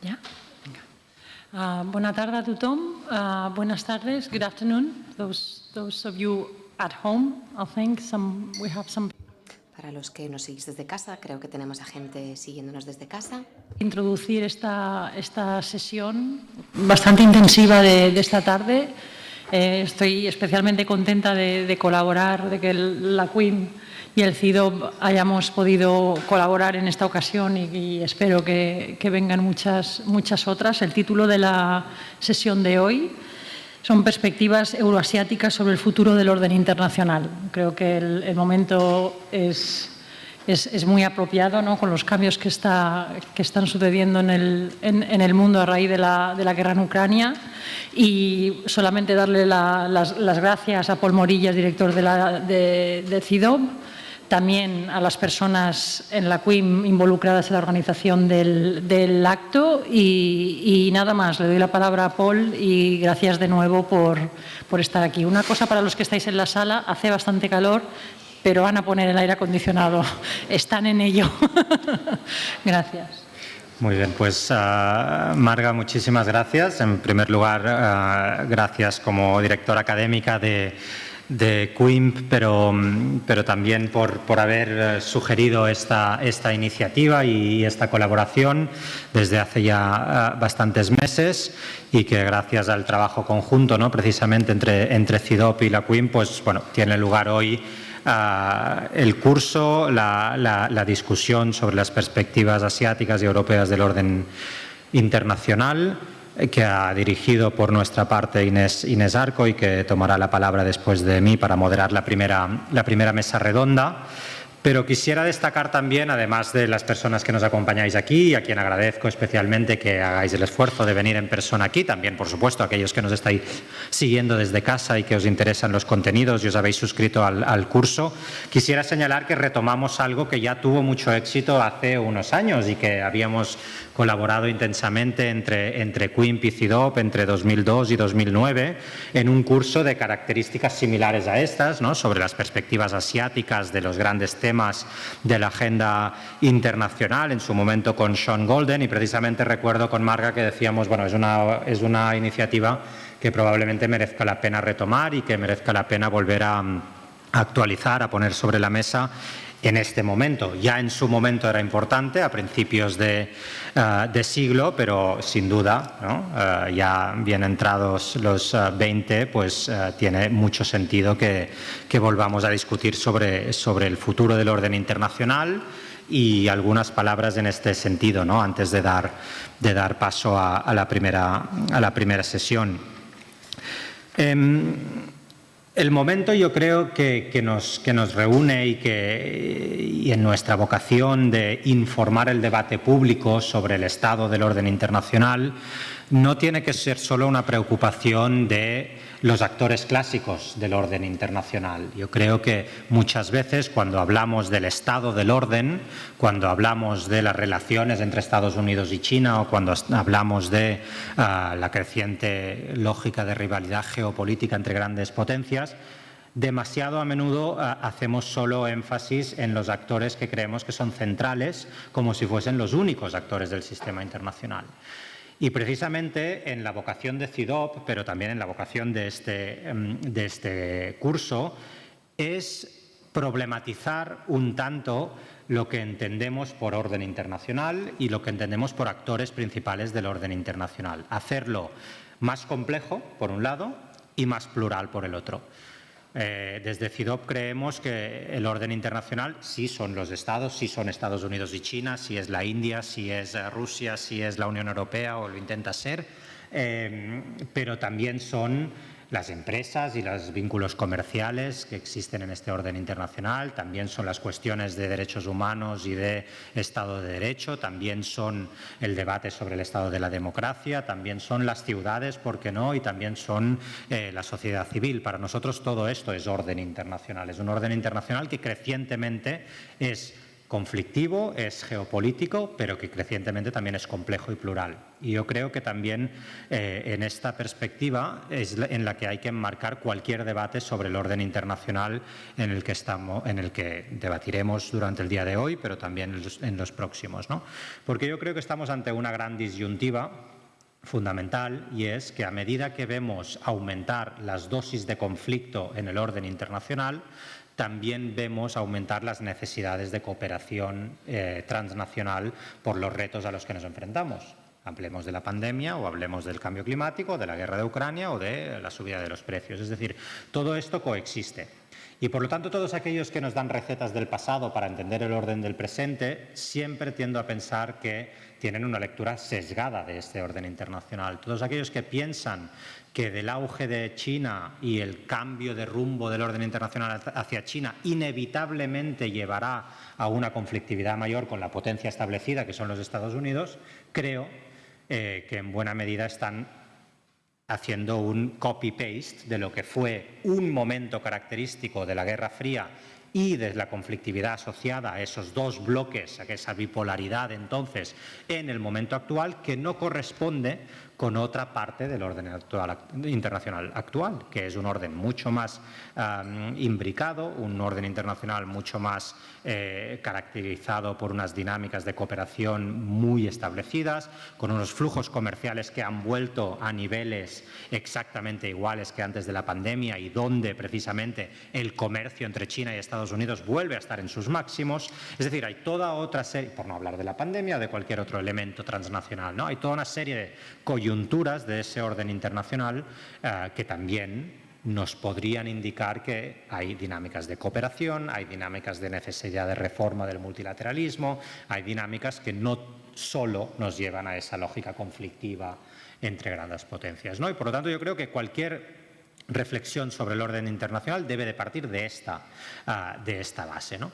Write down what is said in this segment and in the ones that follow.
Yeah. Bona tarda a tothom. Buenas tardes. Good afternoon. Those of you at home, I think we have some. Para los que nos seguís desde casa, creo que tenemos a gente siguiéndonos desde casa. Introducir esta sesión bastante intensiva de esta tarde. Estoy especialmente contenta de colaborar, de que la CUIM y el CIDOB hayamos podido colaborar en esta ocasión y espero que vengan muchas otras. El título de la sesión de hoy son perspectivas euroasiáticas sobre el futuro del orden internacional. Creo que el momento es muy apropiado, ¿no?, con los cambios que están sucediendo en el mundo a raíz de la guerra en Ucrania. Y solamente darle las gracias a Paul Morillas, director de CIDOB, también a las personas en la CUIM involucradas en la organización del acto y nada más. Le doy la palabra a Paul y gracias de nuevo por estar aquí. Una cosa para los que estáis en la sala: hace bastante calor, pero van a poner el aire acondicionado. Están en ello. Gracias. Muy bien, pues Marga, muchísimas gracias. En primer lugar, gracias como directora académica de CUIMP, pero también por haber sugerido esta iniciativa y esta colaboración desde hace ya bastantes meses, y que gracias al trabajo conjunto, ¿no?, precisamente entre CIDOB y la CUIMP, pues bueno, tiene lugar hoy el curso, la discusión sobre las perspectivas asiáticas y europeas del orden internacional, que ha dirigido por nuestra parte Inés Arco y que tomará la palabra después de mí para moderar la primera mesa redonda. Pero quisiera destacar también, además de las personas que nos acompañáis aquí, y a quien agradezco especialmente que hagáis el esfuerzo de venir en persona aquí, también, por supuesto, a aquellos que nos estáis siguiendo desde casa y que os interesan los contenidos y os habéis suscrito al curso, quisiera señalar que retomamos algo que ya tuvo mucho éxito hace unos años y que habíamos colaborado intensamente entre CUIMP y CIDOB entre 2002 y 2009 en un curso de características similares a estas, ¿no?, sobre las perspectivas asiáticas de los grandes temas de la agenda internacional, en su momento con Sean Golden, y precisamente recuerdo con Marga que decíamos, bueno, es una iniciativa que probablemente merezca la pena retomar y que merezca la pena volver a actualizar, a poner sobre la mesa en este momento. Ya en su momento era importante, a principios de siglo, pero sin duda, ¿no?, ya bien entrados los 20, pues tiene mucho sentido que volvamos a discutir sobre el futuro del orden internacional, y algunas palabras en este sentido, ¿no?, antes de dar paso a la primera sesión. El momento, yo creo que nos reúne y en nuestra vocación de informar el debate público sobre el estado del orden internacional no tiene que ser solo una preocupación de los actores clásicos del orden internacional. Yo creo que muchas veces cuando hablamos del estado del orden, cuando hablamos de las relaciones entre Estados Unidos y China, o cuando hablamos de la creciente lógica de rivalidad geopolítica entre grandes potencias, demasiado a menudo hacemos solo énfasis en los actores que creemos que son centrales, como si fuesen los únicos actores del sistema internacional. Y precisamente en la vocación de CIDOB, pero también en la vocación de este curso, es problematizar un tanto lo que entendemos por orden internacional y lo que entendemos por actores principales del orden internacional. Hacerlo más complejo, por un lado, y más plural, por el otro. Desde CIDOB creemos que el orden internacional sí son los estados, sí son Estados Unidos y China, sí es la India, sí es Rusia, sí es la Unión Europea, o lo intenta ser, pero también son las empresas y los vínculos comerciales que existen en este orden internacional, también son las cuestiones de derechos humanos y de Estado de Derecho, también son el debate sobre el estado de la democracia, también son las ciudades, ¿por qué no?, y también son la sociedad civil. Para nosotros todo esto es orden internacional, es un orden internacional que crecientemente es conflictivo, es geopolítico, pero que crecientemente también es complejo y plural. Y yo creo que también en esta perspectiva es en la que hay que enmarcar cualquier debate sobre el orden internacional en el que debatiremos durante el día de hoy, pero también en los próximos, ¿no? Porque yo creo que estamos ante una gran disyuntiva fundamental, y es que a medida que vemos aumentar las dosis de conflicto en el orden internacional, también vemos aumentar las necesidades de cooperación transnacional por los retos a los que nos enfrentamos. Hablemos de la pandemia o hablemos del cambio climático, de la guerra de Ucrania o de la subida de los precios. Es decir, todo esto coexiste. Y por lo tanto, todos aquellos que nos dan recetas del pasado para entender el orden del presente, siempre tiendo a pensar que tienen una lectura sesgada de este orden internacional. Todos aquellos que piensan que del auge de China y el cambio de rumbo del orden internacional hacia China inevitablemente llevará a una conflictividad mayor con la potencia establecida, que son los Estados Unidos, creo que en buena medida están haciendo un copy-paste de lo que fue un momento característico de la Guerra Fría y de la conflictividad asociada a esos dos bloques, a esa bipolaridad entonces en el momento actual, que no corresponde con otra parte del orden internacional actual, que es un orden mucho más imbricado, un orden internacional mucho más caracterizado por unas dinámicas de cooperación muy establecidas, con unos flujos comerciales que han vuelto a niveles exactamente iguales que antes de la pandemia y donde precisamente el comercio entre China y Estados Unidos vuelve a estar en sus máximos. Es decir, hay toda otra serie, por no hablar de la pandemia o de cualquier otro elemento transnacional, ¿no? Hay toda una serie de coyunturas de ese orden internacional que también nos podrían indicar que hay dinámicas de cooperación, hay dinámicas de necesidad de reforma del multilateralismo, hay dinámicas que no solo nos llevan a esa lógica conflictiva entre grandes potencias, ¿no? Y por lo tanto yo creo que cualquier reflexión sobre el orden internacional debe de partir de esta base, ¿no?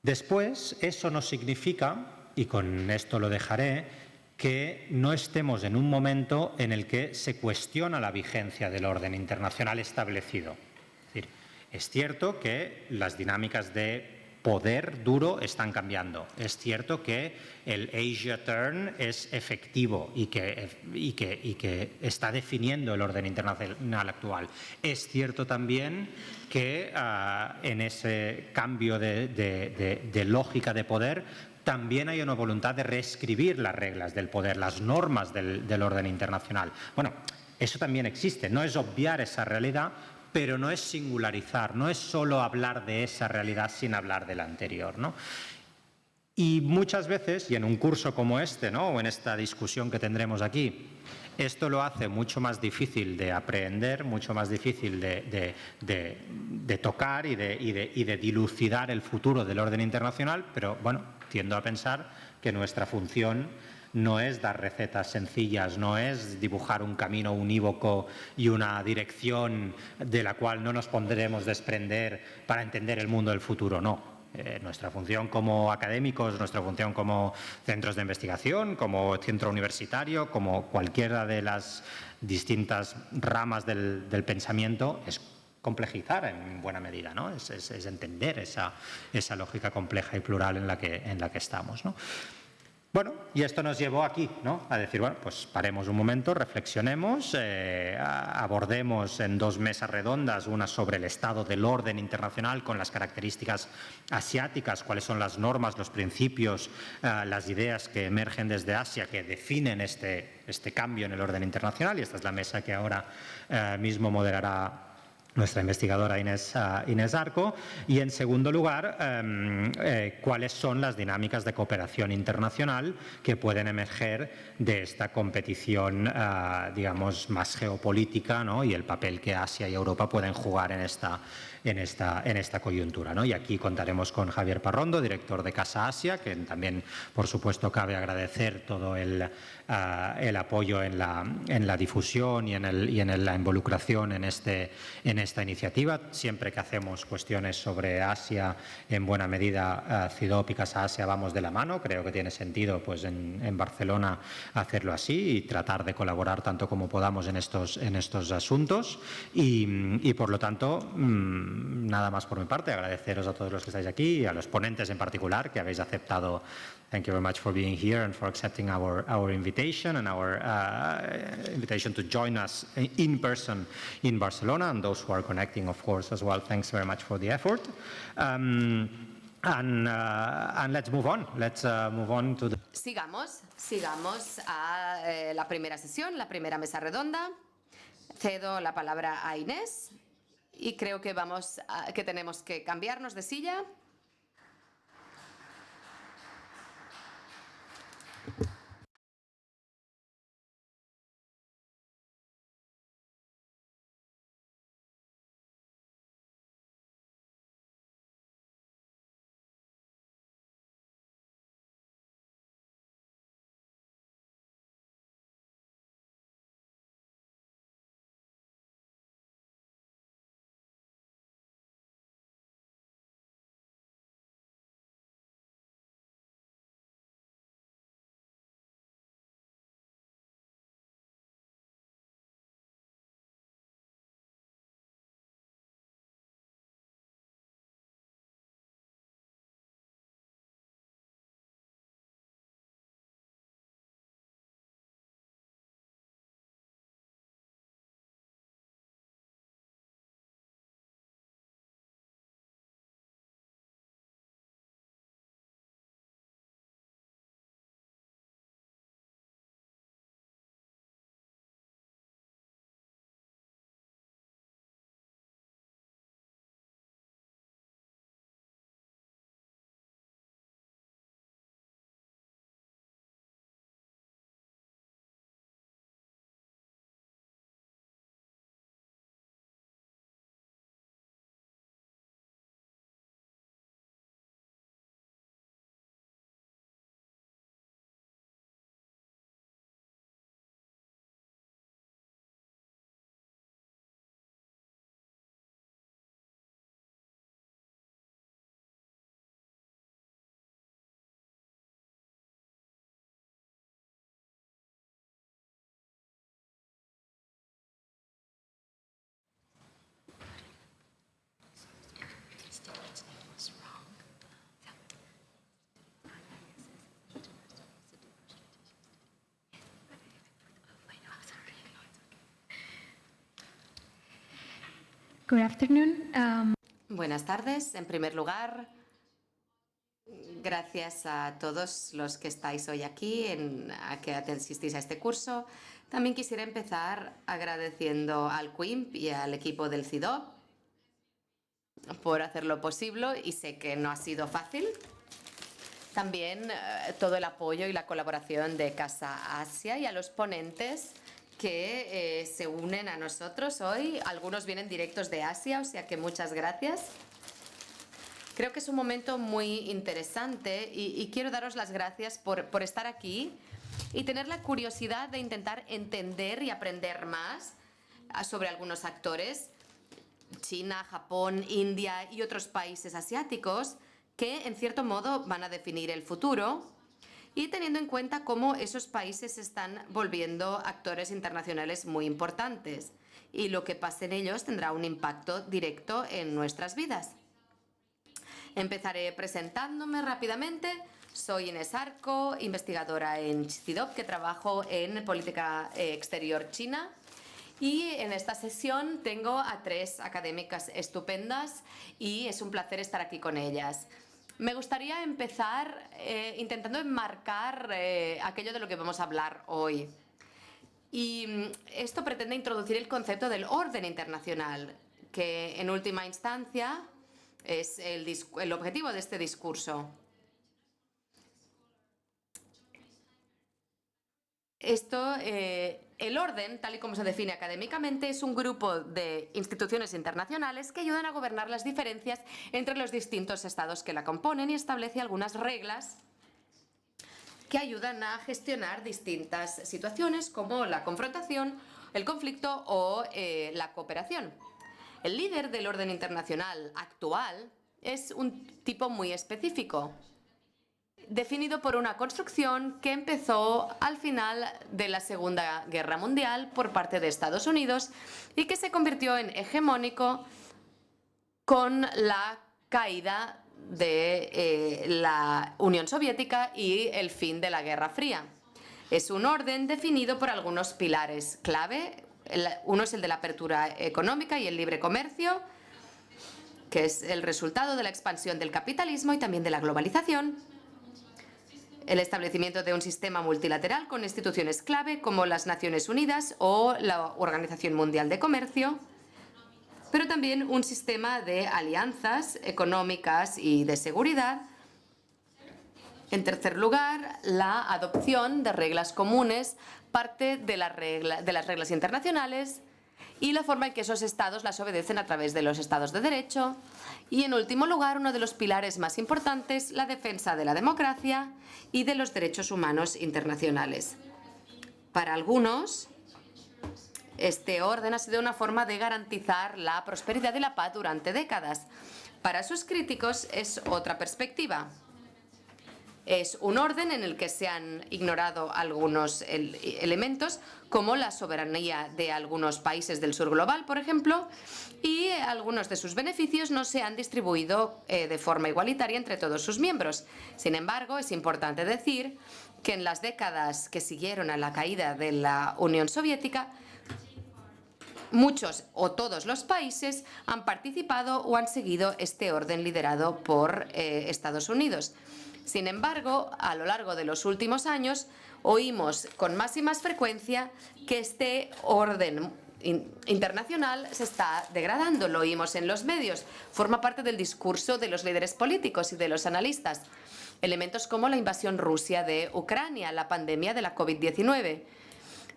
Después, eso no significa, y con esto lo dejaré, que no estemos en un momento en el que se cuestiona la vigencia del orden internacional establecido. Es decir, es cierto que las dinámicas de poder duro están cambiando. Es cierto que el Asia Turn es efectivo y que está definiendo el orden internacional actual. Es cierto también que en ese cambio de lógica de poder también hay una voluntad de reescribir las reglas del poder, las normas del orden internacional. Bueno, eso también existe, no es obviar esa realidad, pero no es singularizar, no es solo hablar de esa realidad sin hablar de la anterior, ¿no? Y muchas veces, y en un curso como este, ¿no?, o en esta discusión que tendremos aquí, esto lo hace mucho más difícil de aprehender, mucho más difícil de tocar y de dilucidar el futuro del orden internacional, pero bueno, tiendo a pensar que nuestra función no es dar recetas sencillas, no es dibujar un camino unívoco y una dirección de la cual no nos podremos desprender para entender el mundo del futuro, no. Nuestra función como académicos, nuestra función como centros de investigación, como centro universitario, como cualquiera de las distintas ramas del pensamiento es complejizar en buena medida, ¿no? Es entender esa lógica compleja y plural en la que estamos, ¿no? Bueno, y esto nos llevó aquí, ¿no?, a decir, bueno, pues paremos un momento, reflexionemos, abordemos en 2 mesas redondas, una sobre el estado del orden internacional con las características asiáticas, cuáles son las normas, los principios, las ideas que emergen desde Asia que definen este cambio en el orden internacional, y esta es la mesa que ahora mismo moderará nuestra investigadora Inés Arco, y en segundo lugar, cuáles son las dinámicas de cooperación internacional que pueden emerger de esta competición, digamos, más geopolítica, ¿no?, y el papel que Asia y Europa pueden jugar en esta coyuntura, ¿no? Y aquí contaremos con Javier Parrondo, director de Casa Asia, que también, por supuesto, cabe agradecer todo el apoyo en la difusión y en la involucración en este esta iniciativa. Siempre que hacemos cuestiones sobre Asia, en buena medida CIDOB y Casa Asia vamos de la mano. Creo que tiene sentido pues, en Barcelona hacerlo así y tratar de colaborar tanto como podamos en estos asuntos. Y por lo tanto, nada más por mi parte. Agradeceros a todos los que estáis aquí y a los ponentes en particular que habéis aceptado. Thank you very much for being here and for accepting our invitation and our invitation to join us in person in Barcelona, and those who are connecting, of course, as well. Thanks very much for the effort. And let's move on. Let's move on to the... Sigamos a la primera sesión, la primera mesa redonda. Cedo la palabra a Inés y creo que tenemos que cambiarnos de silla. Good afternoon. Buenas tardes. En primer lugar, gracias a todos los que estáis hoy aquí, a que asistís a este curso. También quisiera empezar agradeciendo al QUIMP y al equipo del CIDOB por hacerlo posible, y sé que no ha sido fácil. También todo el apoyo y la colaboración de Casa Asia y a los ponentes que se unen a nosotros hoy. Algunos vienen directos de Asia, o sea que muchas gracias. Creo que es un momento muy interesante y quiero daros las gracias por estar aquí y tener la curiosidad de intentar entender y aprender más sobre algunos actores, China, Japón, India y otros países asiáticos que en cierto modo van a definir el futuro, y teniendo en cuenta cómo esos países se están volviendo actores internacionales muy importantes y lo que pase en ellos tendrá un impacto directo en nuestras vidas. Empezaré presentándome rápidamente. Soy Inés Arco, investigadora en CIDOB, que trabajo en política exterior china. Y en esta sesión tengo a 3 académicas estupendas y es un placer estar aquí con ellas. Me gustaría empezar intentando enmarcar aquello de lo que vamos a hablar hoy. Y esto pretende introducir el concepto del orden internacional, que en última instancia es el objetivo de este discurso. El orden, tal y como se define académicamente, es un grupo de instituciones internacionales que ayudan a gobernar las diferencias entre los distintos estados que la componen y establece algunas reglas que ayudan a gestionar distintas situaciones como la confrontación, el conflicto o la cooperación. El líder del orden internacional actual es un tipo muy específico, definido por una construcción que empezó al final de la Segunda Guerra Mundial por parte de Estados Unidos y que se convirtió en hegemónico con la caída de la Unión Soviética y el fin de la Guerra Fría. Es un orden definido por algunos pilares clave. Uno es el de la apertura económica y el libre comercio, que es el resultado de la expansión del capitalismo y también de la globalización. El establecimiento de un sistema multilateral con instituciones clave como las Naciones Unidas o la Organización Mundial de Comercio, pero también un sistema de alianzas económicas y de seguridad. En tercer lugar, la adopción de reglas comunes, parte de las reglas internacionales y la forma en que esos estados las obedecen a través de los estados de derecho. Y en último lugar, uno de los pilares más importantes, la defensa de la democracia y de los derechos humanos internacionales. Para algunos, este orden ha sido una forma de garantizar la prosperidad y la paz durante décadas. Para sus críticos es otra perspectiva. Es un orden en el que se han ignorado algunos elementos, como la soberanía de algunos países del sur global, por ejemplo, y algunos de sus beneficios no se han distribuido de forma igualitaria entre todos sus miembros. Sin embargo, es importante decir que en las décadas que siguieron a la caída de la Unión Soviética, muchos o todos los países han participado o han seguido este orden liderado por Estados Unidos. Sin embargo, a lo largo de los últimos años, oímos con más y más frecuencia que este orden internacional se está degradando. Lo oímos en los medios. Forma parte del discurso de los líderes políticos y de los analistas. Elementos como la invasión rusa de Ucrania, la pandemia de la COVID-19,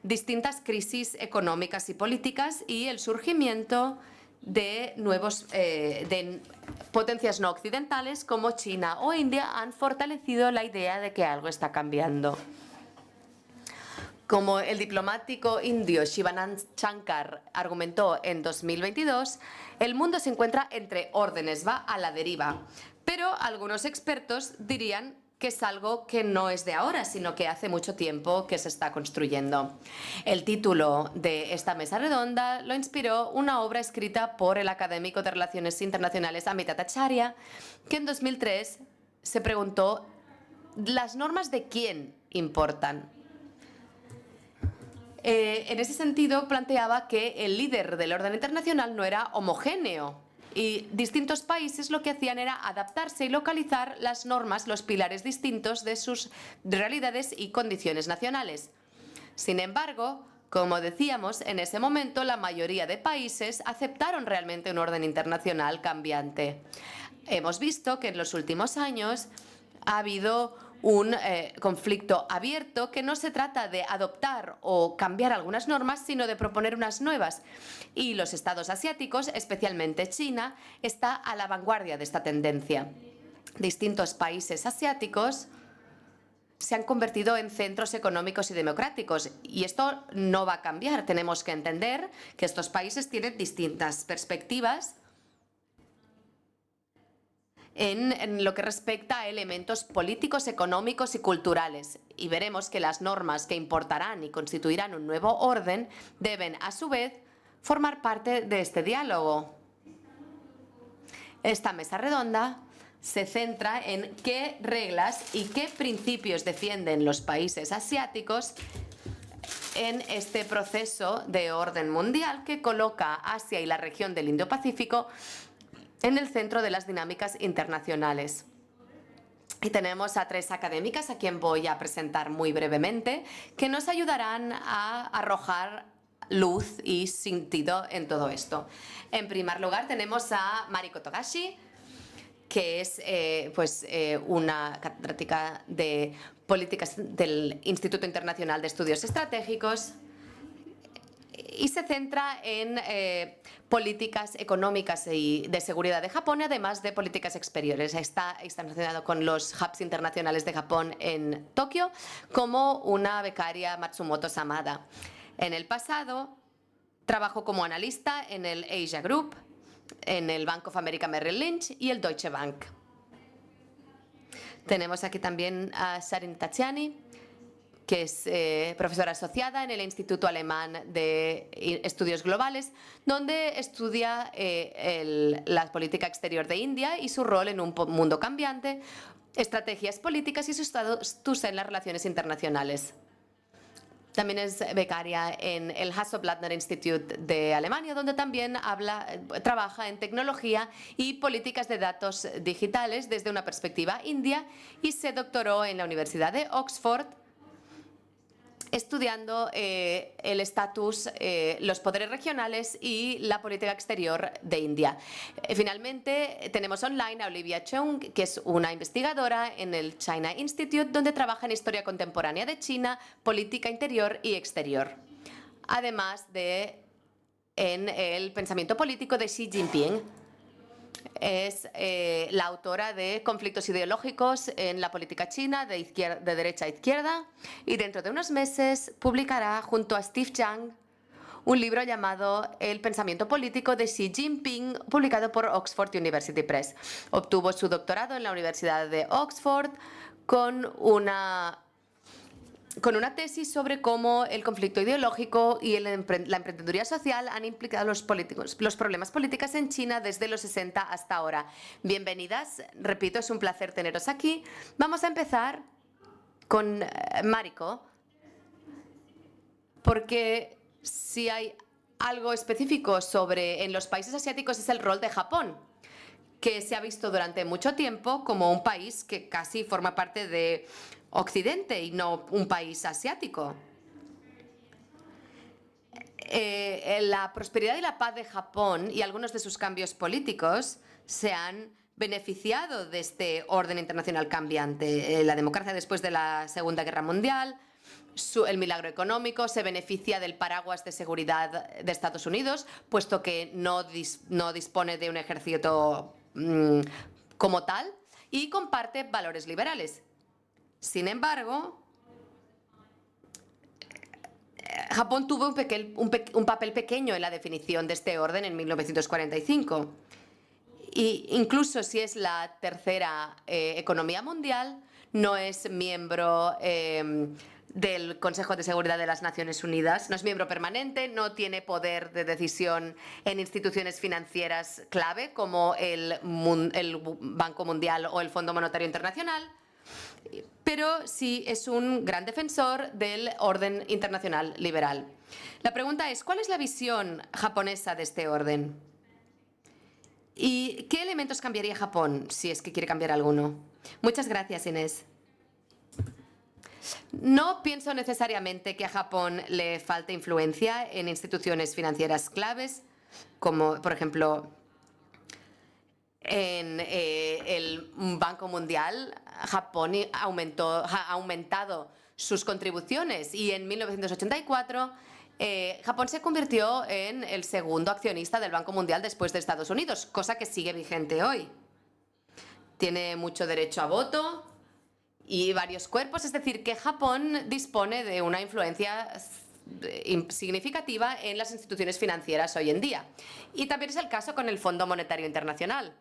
distintas crisis económicas y políticas y el surgimiento de nuevos potencias no occidentales como China o India han fortalecido la idea de que algo está cambiando. Como el diplomático indio Shivanand Shankar argumentó en 2022, el mundo se encuentra entre órdenes, va a la deriva. Pero algunos expertos dirían que es algo que no es de ahora, sino que hace mucho tiempo que se está construyendo. El título de esta mesa redonda lo inspiró una obra escrita por el académico de Relaciones Internacionales Amitabh Acharya, que en 2003 se preguntó: ¿las normas de quién importan? En ese sentido, planteaba que el líder del orden internacional no era homogéneo, y distintos países lo que hacían era adaptarse y localizar las normas, los pilares distintos de sus realidades y condiciones nacionales. Sin embargo, como decíamos, en ese momento la mayoría de países aceptaron realmente un orden internacional cambiante. Hemos visto que en los últimos años ha habido un conflicto abierto, que no se trata de adoptar o cambiar algunas normas, sino de proponer unas nuevas. Y los estados asiáticos, especialmente China, está a la vanguardia de esta tendencia. Distintos países asiáticos se han convertido en centros económicos y democráticos, y esto no va a cambiar. Tenemos que entender que estos países tienen distintas perspectivas en lo que respecta a elementos políticos, económicos y culturales. Y veremos que las normas que importarán y constituirán un nuevo orden deben, a su vez, formar parte de este diálogo. Esta mesa redonda se centra en qué reglas y qué principios defienden los países asiáticos en este proceso de orden mundial que coloca a Asia y la región del Indo-Pacífico en el centro de las dinámicas internacionales. Y tenemos a tres académicas a quien voy a presentar muy brevemente, que nos ayudarán a arrojar luz y sentido en todo esto. En primer lugar tenemos a Mariko Togashi, que es una catedrática de políticas del Instituto Internacional de Estudios Estratégicos, y se centra en políticas económicas y de seguridad de Japón, además de políticas exteriores. Está relacionado con los hubs internacionales de Japón en Tokio como una becaria Matsumoto Samada. En el pasado trabajó como analista en el Asia Group en el Bank of America Merrill Lynch y el Deutsche Bank. Tenemos aquí también a Sharin Tachiani, que es profesora asociada en el Instituto Alemán de Estudios Globales, donde estudia la política exterior de India y su rol en un mundo cambiante, estrategias políticas y su estatus en las relaciones internacionales. También es becaria en el Hasso-Plattner Institute de Alemania, donde también trabaja en tecnología y políticas de datos digitales desde una perspectiva india, y se doctoró en la Universidad de Oxford estudiando el estatus, los poderes regionales y la política exterior de India. Finalmente, tenemos online a Olivia Cheung, que es una investigadora en el China Institute, donde trabaja en historia contemporánea de China, política interior y exterior, además de en el pensamiento político de Xi Jinping. Es la autora de Conflictos ideológicos en la política china, de derecha a izquierda, y dentro de unos meses publicará junto a Steve Yang un libro llamado El pensamiento político de Xi Jinping, publicado por Oxford University Press. Obtuvo su doctorado en la Universidad de Oxford con una tesis sobre cómo el conflicto ideológico y la emprendeduría social han implicado los problemas políticos en China desde los 60 hasta ahora. Bienvenidas, repito, es un placer teneros aquí. Vamos a empezar con Mariko, porque si hay algo específico en los países asiáticos es el rol de Japón, que se ha visto durante mucho tiempo como un país que casi forma parte de Occidente y no un país asiático. La prosperidad y la paz de Japón y algunos de sus cambios políticos se han beneficiado de este orden internacional cambiante. La democracia después de la Segunda Guerra Mundial, el milagro económico, se beneficia del paraguas de seguridad de Estados Unidos, puesto que no dispone de un ejército como tal, y comparte valores liberales. Sin embargo, Japón tuvo un papel pequeño en la definición de este orden en 1945. Y incluso si es la tercera economía mundial, no es miembro del Consejo de Seguridad de las Naciones Unidas, no es miembro permanente, no tiene poder de decisión en instituciones financieras clave como el Banco Mundial o el Fondo Monetario Internacional, pero sí es un gran defensor del orden internacional liberal. La pregunta es, ¿cuál es la visión japonesa de este orden? ¿Y qué elementos cambiaría Japón si es que quiere cambiar alguno? Muchas gracias, Inés. No pienso necesariamente que a Japón le falte influencia en instituciones financieras claves, como por ejemplo en el Banco Mundial. Japón ha aumentado sus contribuciones y en 1984 Japón se convirtió en el segundo accionista del Banco Mundial después de Estados Unidos, cosa que sigue vigente hoy. Tiene mucho derecho a voto y varios cuerpos, es decir, que Japón dispone de una influencia significativa en las instituciones financieras hoy en día. Y también es el caso con el Fondo Monetario Internacional.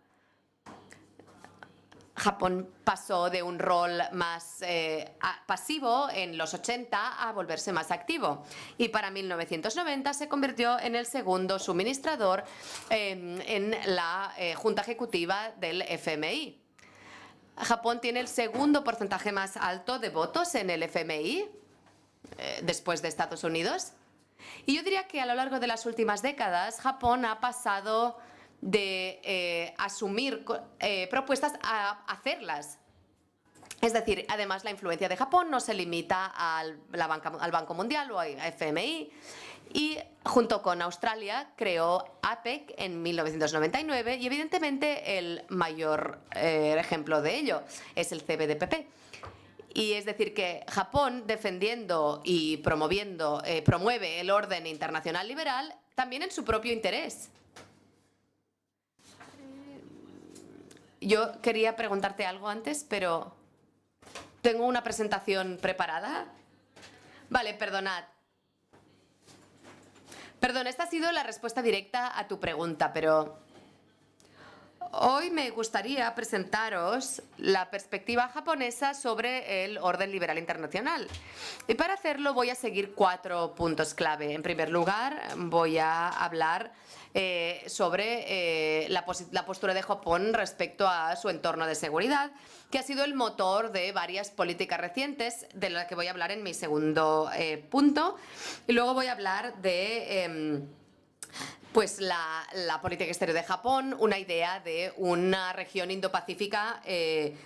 Japón pasó de un rol más pasivo en los 80 a volverse más activo. Y para 1990 se convirtió en el segundo suministrador en la Junta Ejecutiva del FMI. Japón tiene el segundo porcentaje más alto de votos en el FMI, después de Estados Unidos. Y yo diría que a lo largo de las últimas décadas, Japón ha pasado de asumir propuestas a hacerlas. Es decir, además la influencia de Japón no se limita al Banco Mundial o al FMI, y junto con Australia creó APEC en 1999 y evidentemente el mayor ejemplo de ello es el CBDPP. Y es decir que Japón, defendiendo y promueve el orden internacional liberal también en su propio interés. Yo quería preguntarte algo antes, pero tengo una presentación preparada. Vale, perdonad. Perdón, esta ha sido la respuesta directa a tu pregunta, pero Hoy me gustaría presentaros la perspectiva japonesa sobre el orden liberal internacional. Y para hacerlo voy a seguir 4 puntos clave. En primer lugar, voy a hablar sobre la postura de Japón respecto a su entorno de seguridad, que ha sido el motor de varias políticas recientes, de las que voy a hablar en mi segundo punto. Y luego voy a hablar de pues la política exterior de Japón, una idea de una región Indo-Pacífica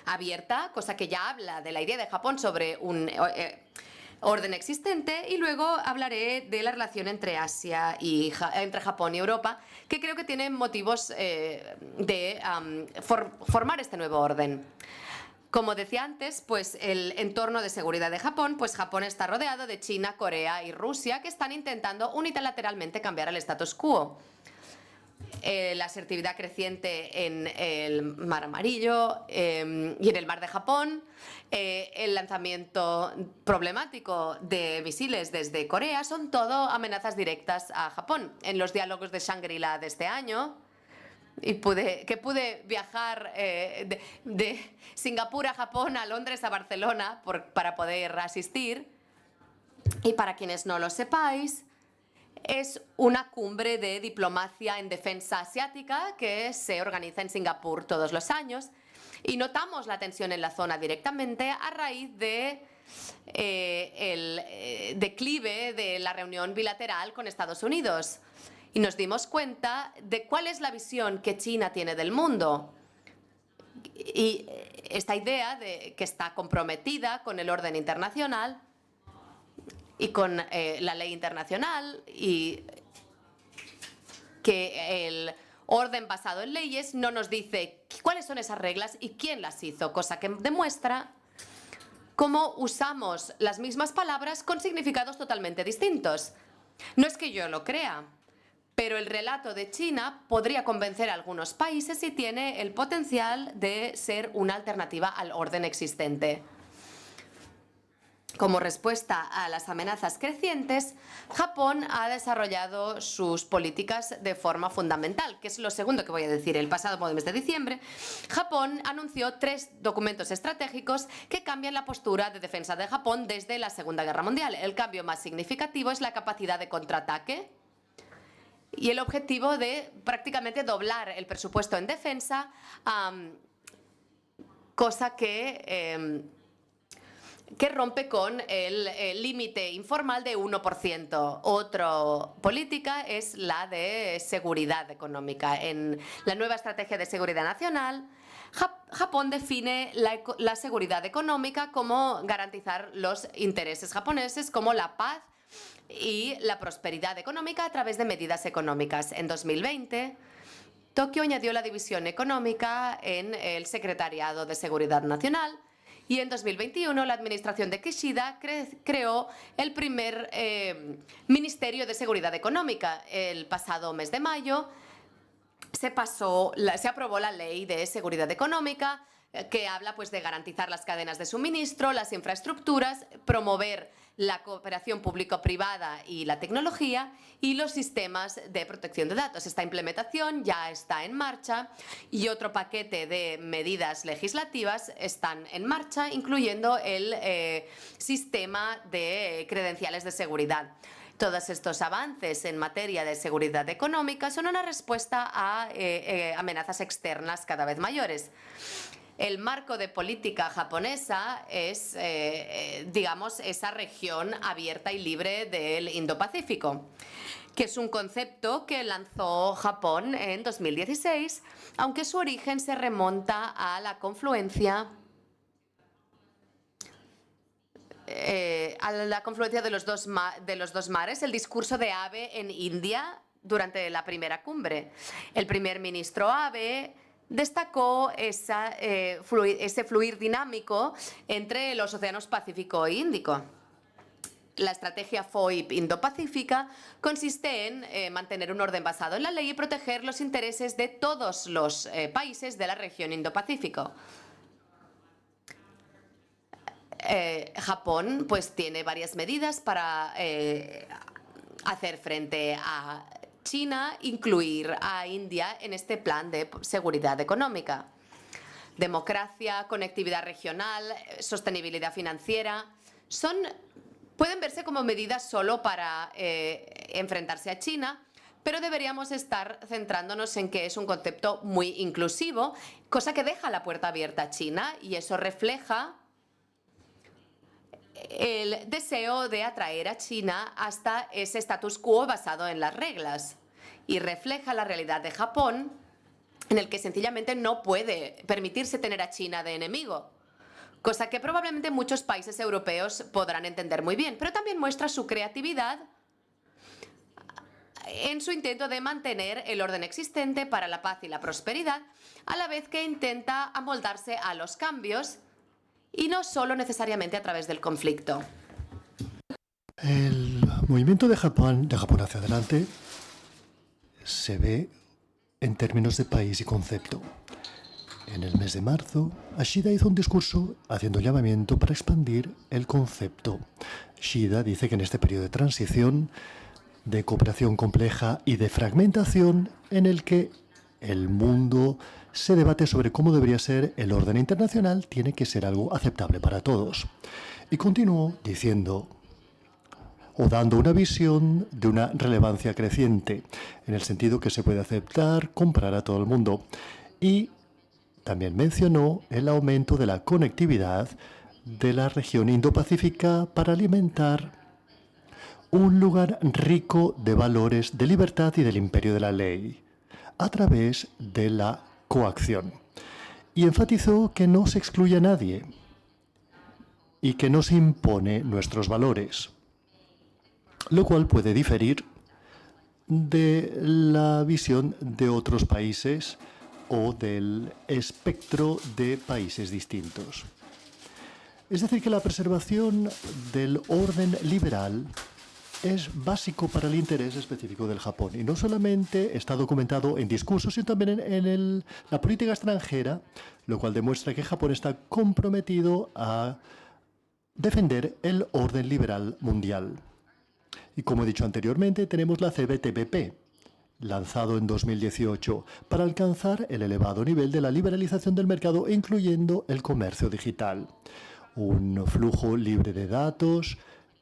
abierta, cosa que ya habla de la idea de Japón sobre un orden existente, y luego hablaré de la relación entre Asia y entre Japón y Europa, que creo que tiene motivos de formar este nuevo orden. Como decía antes, pues el entorno de seguridad de Japón, pues Japón está rodeado de China, Corea y Rusia, que están intentando unilateralmente cambiar el status quo. La asertividad creciente en el Mar Amarillo y en el Mar de Japón, el lanzamiento problemático de misiles desde Corea, son todo amenazas directas a Japón. En los diálogos de Shangri-La de este año, y pude viajar de Singapur a Japón, a Londres, a Barcelona para poder asistir. Y para quienes no lo sepáis, es una cumbre de diplomacia en defensa asiática que se organiza en Singapur todos los años, y notamos la tensión en la zona directamente a raíz de el declive de la reunión bilateral con Estados Unidos. Y nos dimos cuenta de cuál es la visión que China tiene del mundo. Y esta idea de que está comprometida con el orden internacional y con la ley internacional, y que el orden basado en leyes no nos dice cuáles son esas reglas y quién las hizo, cosa que demuestra cómo usamos las mismas palabras con significados totalmente distintos. No es que yo lo crea, pero el relato de China podría convencer a algunos países y tiene el potencial de ser una alternativa al orden existente. Como respuesta a las amenazas crecientes, Japón ha desarrollado sus políticas de forma fundamental, que es lo segundo que voy a decir. El pasado mes de diciembre, Japón anunció 3 documentos estratégicos que cambian la postura de defensa de Japón desde la Segunda Guerra Mundial. El cambio más significativo es la capacidad de contraataque y el objetivo de prácticamente doblar el presupuesto en defensa, cosa que rompe con el límite informal de 1%. Otra política es la de seguridad económica. En la nueva estrategia de seguridad nacional, Japón define la seguridad económica como garantizar los intereses japoneses, como la paz y la prosperidad económica a través de medidas económicas. En 2020, Tokio añadió la división económica en el Secretariado de Seguridad Nacional, y en 2021 la administración de Kishida creó el primer Ministerio de Seguridad Económica. El pasado mes de mayo se aprobó la Ley de Seguridad Económica, que habla pues de garantizar las cadenas de suministro, las infraestructuras, promover la cooperación público-privada y la tecnología, y los sistemas de protección de datos. Esta implementación ya está en marcha, y otro paquete de medidas legislativas están en marcha, incluyendo el sistema de credenciales de seguridad. Todos estos avances en materia de seguridad económica son una respuesta a amenazas externas cada vez mayores. El marco de política japonesa es, digamos, esa región abierta y libre del Indo-Pacífico, que es un concepto que lanzó Japón en 2016, aunque su origen se remonta a la confluencia de los dos mares, el discurso de Abe en India durante la primera cumbre. El primer ministro Abe destacó ese fluir dinámico entre los océanos Pacífico e Índico. La estrategia FOIP Indo-Pacífica consiste en mantener un orden basado en la ley y proteger los intereses de todos los países de la región Indo-Pacífico. Japón pues tiene varias medidas para hacer frente a China incluir a India en este plan de seguridad económica. Democracia, conectividad regional, sostenibilidad financiera, pueden verse como medidas solo para enfrentarse a China, pero deberíamos estar centrándonos en que es un concepto muy inclusivo, cosa que deja la puerta abierta a China, y eso refleja el deseo de atraer a China hasta ese status quo basado en las reglas, y refleja la realidad de Japón, en el que sencillamente no puede permitirse tener a China de enemigo, cosa que probablemente muchos países europeos podrán entender muy bien, pero también muestra su creatividad en su intento de mantener el orden existente para la paz y la prosperidad, a la vez que intenta amoldarse a los cambios y no solo necesariamente a través del conflicto. El movimiento de Japón hacia adelante se ve en términos de país y concepto. En el mes de marzo, Shida hizo un discurso haciendo llamamiento para expandir el concepto. Shida dice que en este periodo de transición, de cooperación compleja y de fragmentación, en el que el mundo se debate sobre cómo debería ser el orden internacional, tiene que ser algo aceptable para todos. Y continuó diciendo, o dando una visión de una relevancia creciente, en el sentido que se puede aceptar comprar a todo el mundo. Y también mencionó el aumento de la conectividad de la región Indo-Pacífica para alimentar un lugar rico de valores de libertad y del imperio de la ley, a través de la coacción. Y enfatizó que no se excluye a nadie y que no se impone nuestros valores, lo cual puede diferir de la visión de otros países o del espectro de países distintos. Es decir, que la preservación del orden liberal es básico para el interés específico del Japón. Y no solamente está documentado en discursos, sino también en la política extranjera, lo cual demuestra que Japón está comprometido a defender el orden liberal mundial. Y como he dicho anteriormente, tenemos la CBTPP, lanzado en 2018, para alcanzar el elevado nivel de la liberalización del mercado, incluyendo el comercio digital. Un flujo libre de datos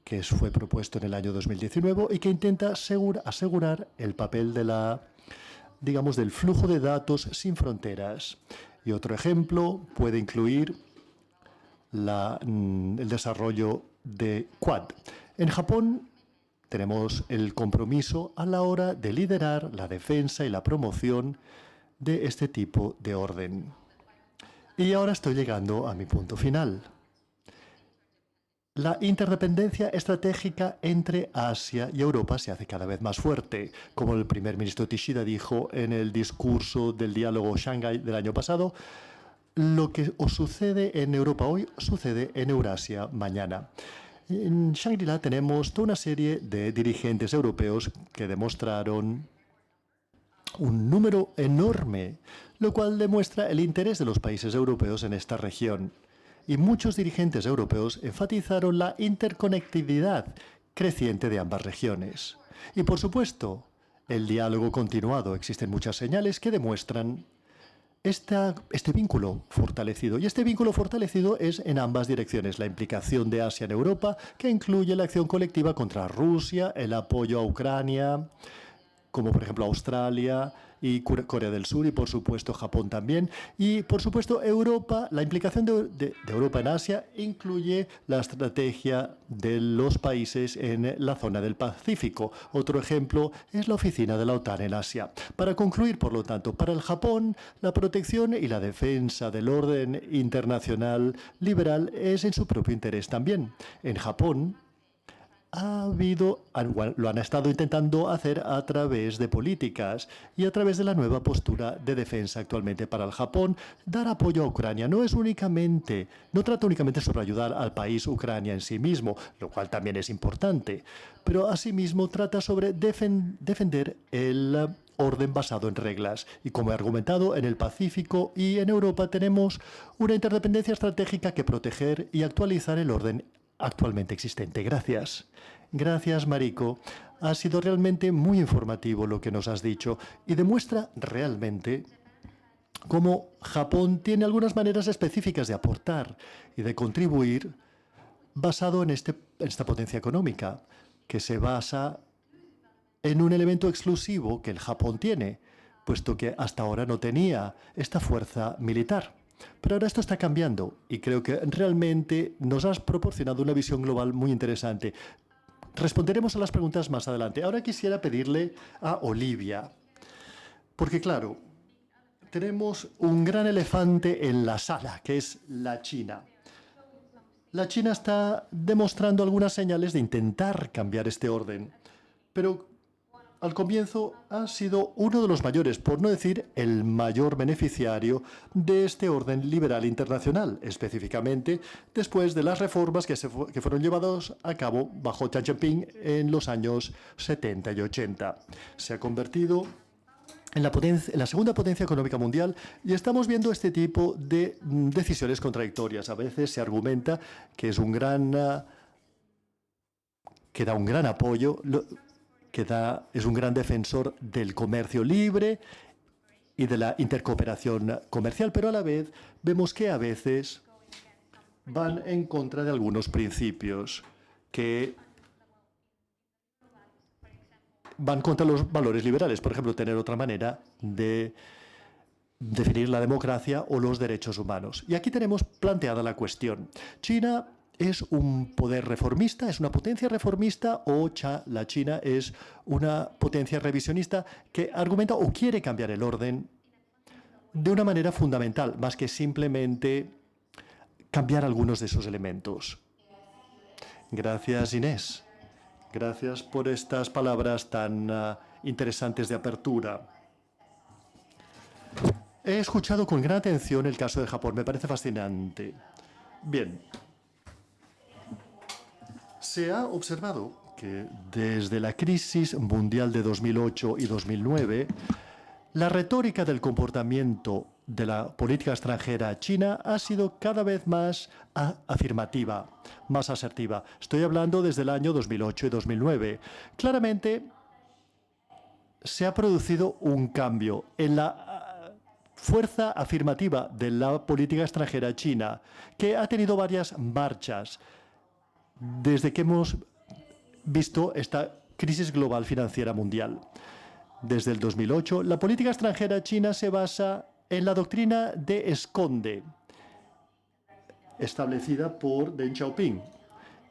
que fue propuesto en el año 2019 y que intenta asegurar el papel de del flujo de datos sin fronteras. Y otro ejemplo puede incluir el desarrollo de Quad. En Japón tenemos el compromiso a la hora de liderar la defensa y la promoción de este tipo de orden. Y ahora estoy llegando a mi punto final. La interdependencia estratégica entre Asia y Europa se hace cada vez más fuerte. Como el primer ministro Kishida dijo en el discurso del diálogo Shanghái del año pasado, lo que os sucede en Europa hoy sucede en Eurasia mañana. En Shangri-La tenemos toda una serie de dirigentes europeos que demostraron un número enorme, lo cual demuestra el interés de los países europeos en esta región. Y muchos dirigentes europeos enfatizaron la interconectividad creciente de ambas regiones. Y por supuesto, el diálogo continuado. Existen muchas señales que demuestran este vínculo fortalecido. Y este vínculo fortalecido es en ambas direcciones. La implicación de Asia en Europa, que incluye la acción colectiva contra Rusia, el apoyo a Ucrania, como por ejemplo Australia y Corea del Sur, y por supuesto Japón también. Y por supuesto Europa, la implicación de Europa en Asia incluye la estrategia de los países en la zona del Pacífico. Otro ejemplo es la oficina de la OTAN en Asia. Para concluir, por lo tanto, para el Japón, la protección y la defensa del orden internacional liberal es en su propio interés también. En Japón, lo han estado intentando hacer a través de políticas y a través de la nueva postura de defensa actualmente para el Japón. Dar apoyo a Ucrania no trata únicamente sobre ayudar al país Ucrania en sí mismo, lo cual también es importante, pero asimismo trata sobre defender el orden basado en reglas. Y como he argumentado, en el Pacífico y en Europa tenemos una interdependencia estratégica que proteger y actualizar el orden actualmente existente. Gracias. Gracias, Mariko. Ha sido realmente muy informativo lo que nos has dicho y demuestra realmente cómo Japón tiene algunas maneras específicas de aportar y de contribuir basado en esta potencia económica, que se basa en un elemento exclusivo que el Japón tiene, puesto que hasta ahora no tenía esta fuerza militar. Pero ahora esto está cambiando y creo que realmente nos has proporcionado una visión global muy interesante. Responderemos a las preguntas más adelante. Ahora quisiera pedirle a Olivia, porque claro, tenemos un gran elefante en la sala, que es la China. La China está demostrando algunas señales de intentar cambiar este orden, pero al comienzo ha sido uno de los mayores, por no decir el mayor beneficiario de este orden liberal internacional, específicamente después de las reformas que fueron llevadas a cabo bajo Xi Jinping en los años 70 y 80. Se ha convertido en la segunda potencia económica mundial y estamos viendo este tipo de decisiones contradictorias. A veces se argumenta que es que da un gran apoyo, es un gran defensor del comercio libre y de la intercooperación comercial, pero a la vez vemos que a veces van en contra de algunos principios que van contra los valores liberales. Por ejemplo, tener otra manera de definir la democracia o los derechos humanos. Y aquí tenemos planteada la cuestión. ¿China es un poder reformista, es una potencia reformista o la China es una potencia revisionista que argumenta o quiere cambiar el orden de una manera fundamental, más que simplemente cambiar algunos de esos elementos? Gracias, Inés. Gracias por estas palabras tan interesantes de apertura. He escuchado con gran atención el caso de Japón. Me parece fascinante. Bien. Se ha observado que desde la crisis mundial de 2008 y 2009, la retórica del comportamiento de la política extranjera china ha sido cada vez más afirmativa, más asertiva. Estoy hablando desde el año 2008 y 2009. Claramente se ha producido un cambio en la fuerza afirmativa de la política extranjera china, que ha tenido varias marchas desde que hemos visto esta crisis global financiera mundial. Desde el 2008, la política extranjera china se basa en la doctrina de esconde, establecida por Deng Xiaoping.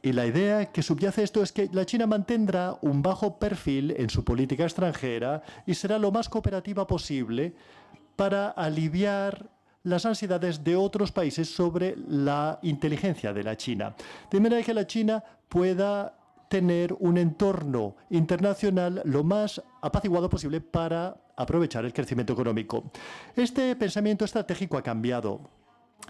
Y la idea que subyace esto es que la China mantendrá un bajo perfil en su política extranjera y será lo más cooperativa posible para aliviar las ansiedades de otros países sobre la inteligencia de la China. De manera que la China pueda tener un entorno internacional lo más apaciguado posible para aprovechar el crecimiento económico. Este pensamiento estratégico ha cambiado.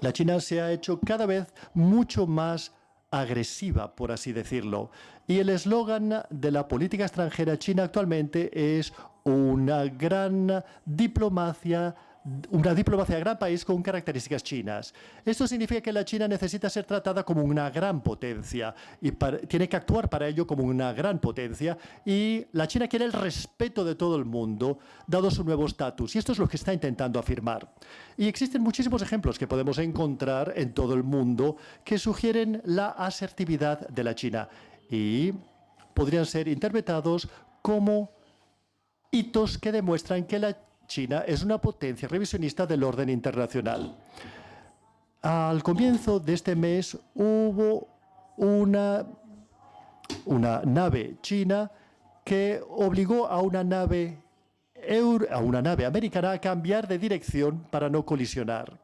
La China se ha hecho cada vez mucho más agresiva, por así decirlo. Y el eslogan de la política extranjera china actualmente es una diplomacia gran país con características chinas. Esto significa que la China necesita ser tratada como una gran potencia y tiene que actuar para ello como una gran potencia, y la China quiere el respeto de todo el mundo dado su nuevo estatus, y esto es lo que está intentando afirmar. Y existen muchísimos ejemplos que podemos encontrar en todo el mundo que sugieren la asertividad de la China y podrían ser interpretados como hitos que demuestran que la China es una potencia revisionista del orden internacional. Al comienzo de este mes hubo una nave china que obligó a una nave americana a cambiar de dirección para no colisionar.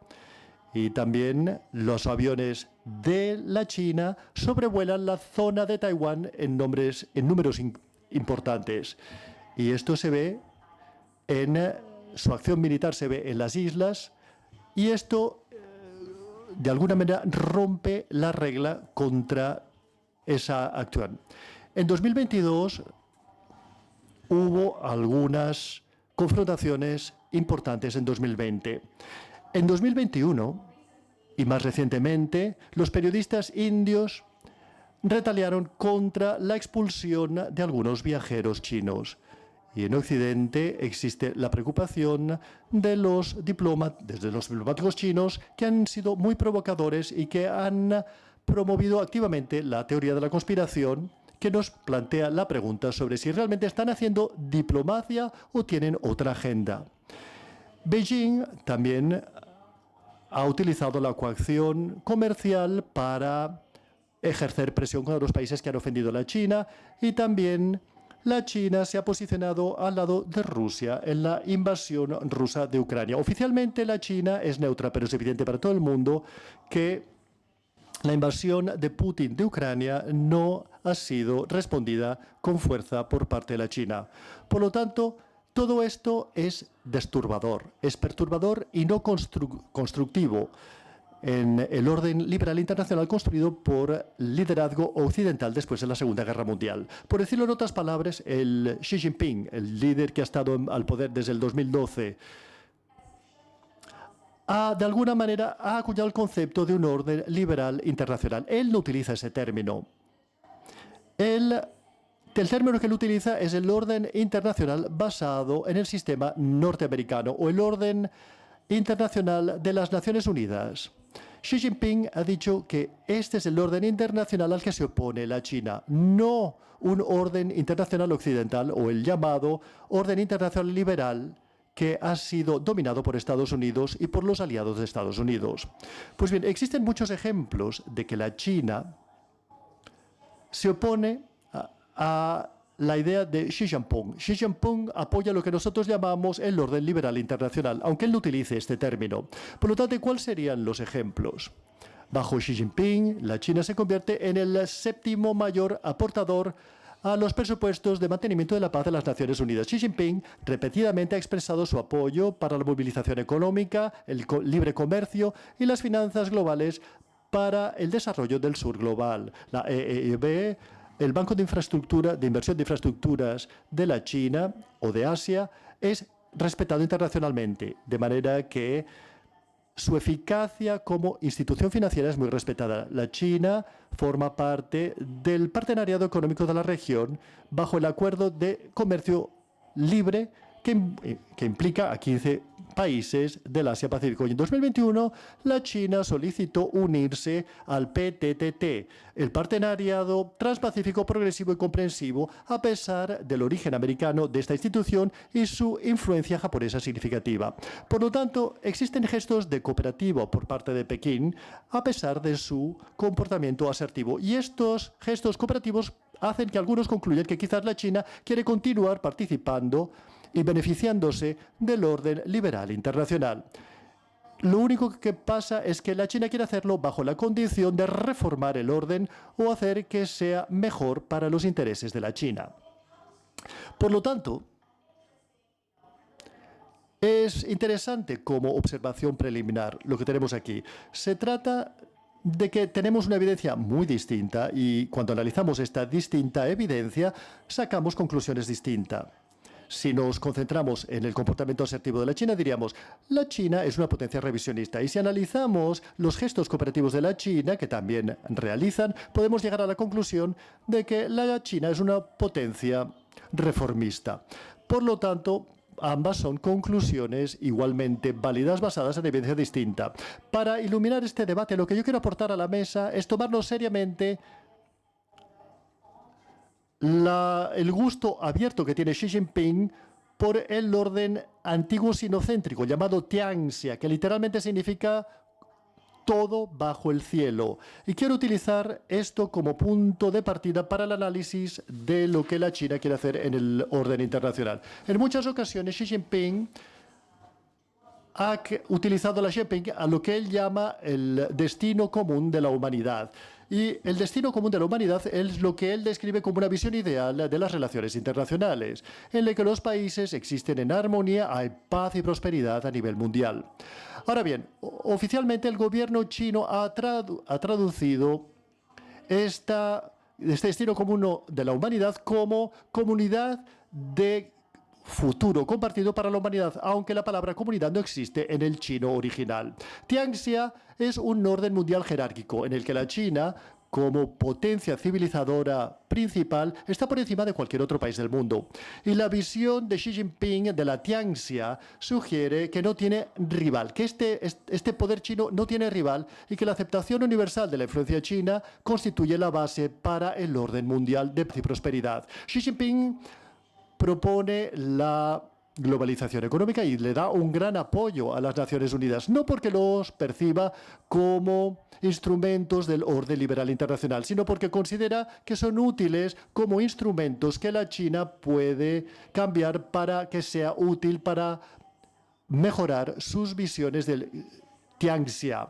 Y también los aviones de la China sobrevuelan la zona de Taiwán en números importantes. Y esto se ve su acción militar se ve en las islas, y esto de alguna manera rompe la regla contra esa acción. En 2022 hubo algunas confrontaciones importantes en 2020. En 2021, y más recientemente, los periodistas indios retaliaron contra la expulsión de algunos viajeros chinos. Y en Occidente existe la preocupación de los diplomáticos chinos, que han sido muy provocadores y que han promovido activamente la teoría de la conspiración, que nos plantea la pregunta sobre si realmente están haciendo diplomacia o tienen otra agenda. Beijing también ha utilizado la coacción comercial para ejercer presión contra los países que han ofendido a la China, y también la China se ha posicionado al lado de Rusia en la invasión rusa de Ucrania. Oficialmente la China es neutra, pero es evidente para todo el mundo que la invasión de Putin de Ucrania no ha sido respondida con fuerza por parte de la China. Por lo tanto, todo esto es disturbador, es perturbador y no constructivo en el orden liberal internacional construido por liderazgo occidental después de la Segunda Guerra Mundial. Por decirlo en otras palabras, el Xi Jinping, el líder que ha estado al poder desde el 2012, de alguna manera ha acuñado el concepto de un orden liberal internacional. Él no utiliza ese término. El término que él utiliza es el orden internacional basado en el sistema norteamericano o el orden internacional de las Naciones Unidas. Xi Jinping ha dicho que este es el orden internacional al que se opone la China, no un orden internacional occidental o el llamado orden internacional liberal que ha sido dominado por Estados Unidos y por los aliados de Estados Unidos. Pues bien, existen muchos ejemplos de que la China se opone a la idea de Xi Jinping. Xi Jinping apoya lo que nosotros llamamos el orden liberal internacional, aunque él no utilice este término. Por lo tanto, ¿cuáles serían los ejemplos? Bajo Xi Jinping, la China se convierte en el séptimo mayor aportador a los presupuestos de mantenimiento de la paz de las Naciones Unidas. Xi Jinping repetidamente ha expresado su apoyo para la movilización económica, el libre comercio y las finanzas globales para el desarrollo del sur global. La EIB, el Banco de Inversión de Infraestructuras de la China o de Asia, es respetado internacionalmente, de manera que su eficacia como institución financiera es muy respetada. La China forma parte del partenariado económico de la región bajo el Acuerdo de Comercio Libre que implica a 15 países del Asia-Pacífico. Y en 2021, la China solicitó unirse al PTTT, el Partenariado Transpacífico Progresivo y Comprensivo, a pesar del origen americano de esta institución y su influencia japonesa significativa. Por lo tanto, existen gestos de cooperativo por parte de Pekín, a pesar de su comportamiento asertivo. Y estos gestos cooperativos hacen que algunos concluyan que quizás la China quiere continuar participando y beneficiándose del orden liberal internacional. Lo único que pasa es que la China quiere hacerlo bajo la condición de reformar el orden o hacer que sea mejor para los intereses de la China. Por lo tanto, es interesante como observación preliminar lo que tenemos aquí. Se trata de que tenemos una evidencia muy distinta y cuando analizamos esta distinta evidencia sacamos conclusiones distintas. Si nos concentramos en el comportamiento asertivo de la China, diríamos, la China es una potencia revisionista. Y si analizamos los gestos cooperativos de la China, que también realizan, podemos llegar a la conclusión de que la China es una potencia reformista. Por lo tanto, ambas son conclusiones igualmente válidas basadas en evidencia distinta. Para iluminar este debate, lo que yo quiero aportar a la mesa es tomarnos seriamente el gusto abierto que tiene Xi Jinping por el orden antiguo sinocéntrico llamado Tianxia, que literalmente significa todo bajo el cielo. Y quiero utilizar esto como punto de partida para el análisis de lo que la China quiere hacer en el orden internacional. En muchas ocasiones Xi Jinping ha utilizado a lo que él llama el destino común de la humanidad. Y el destino común de la humanidad es lo que él describe como una visión ideal de las relaciones internacionales, en la que los países existen en armonía, hay paz y prosperidad a nivel mundial. Ahora bien, oficialmente el gobierno chino ha traducido este destino común de la humanidad como comunidad de futuro compartido para la humanidad, aunque la palabra comunidad no existe en el chino original. Tianxia es un orden mundial jerárquico en el que la China como potencia civilizadora principal está por encima de cualquier otro país del mundo. Y la visión de Xi Jinping de la Tianxia sugiere que no tiene rival, que este poder chino no tiene rival y que la aceptación universal de la influencia china constituye la base para el orden mundial de paz y prosperidad. Xi Jinping propone la globalización económica y le da un gran apoyo a las Naciones Unidas, no porque los perciba como instrumentos del orden liberal internacional, sino porque considera que son útiles como instrumentos que la China puede cambiar para que sea útil para mejorar sus visiones del Tianxia.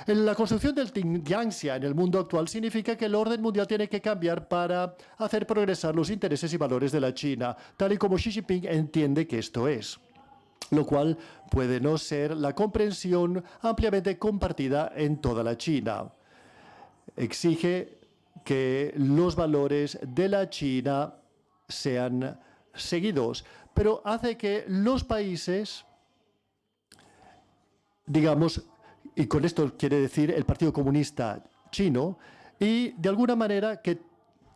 La construcción del Tianxia en el mundo actual significa que el orden mundial tiene que cambiar para hacer progresar los intereses y valores de la China, tal y como Xi Jinping entiende que esto es, lo cual puede no ser la comprensión ampliamente compartida en toda la China. Exige que los valores de la China sean seguidos, pero hace que los países, digamos, y con esto quiere decir el Partido Comunista Chino, y de alguna manera que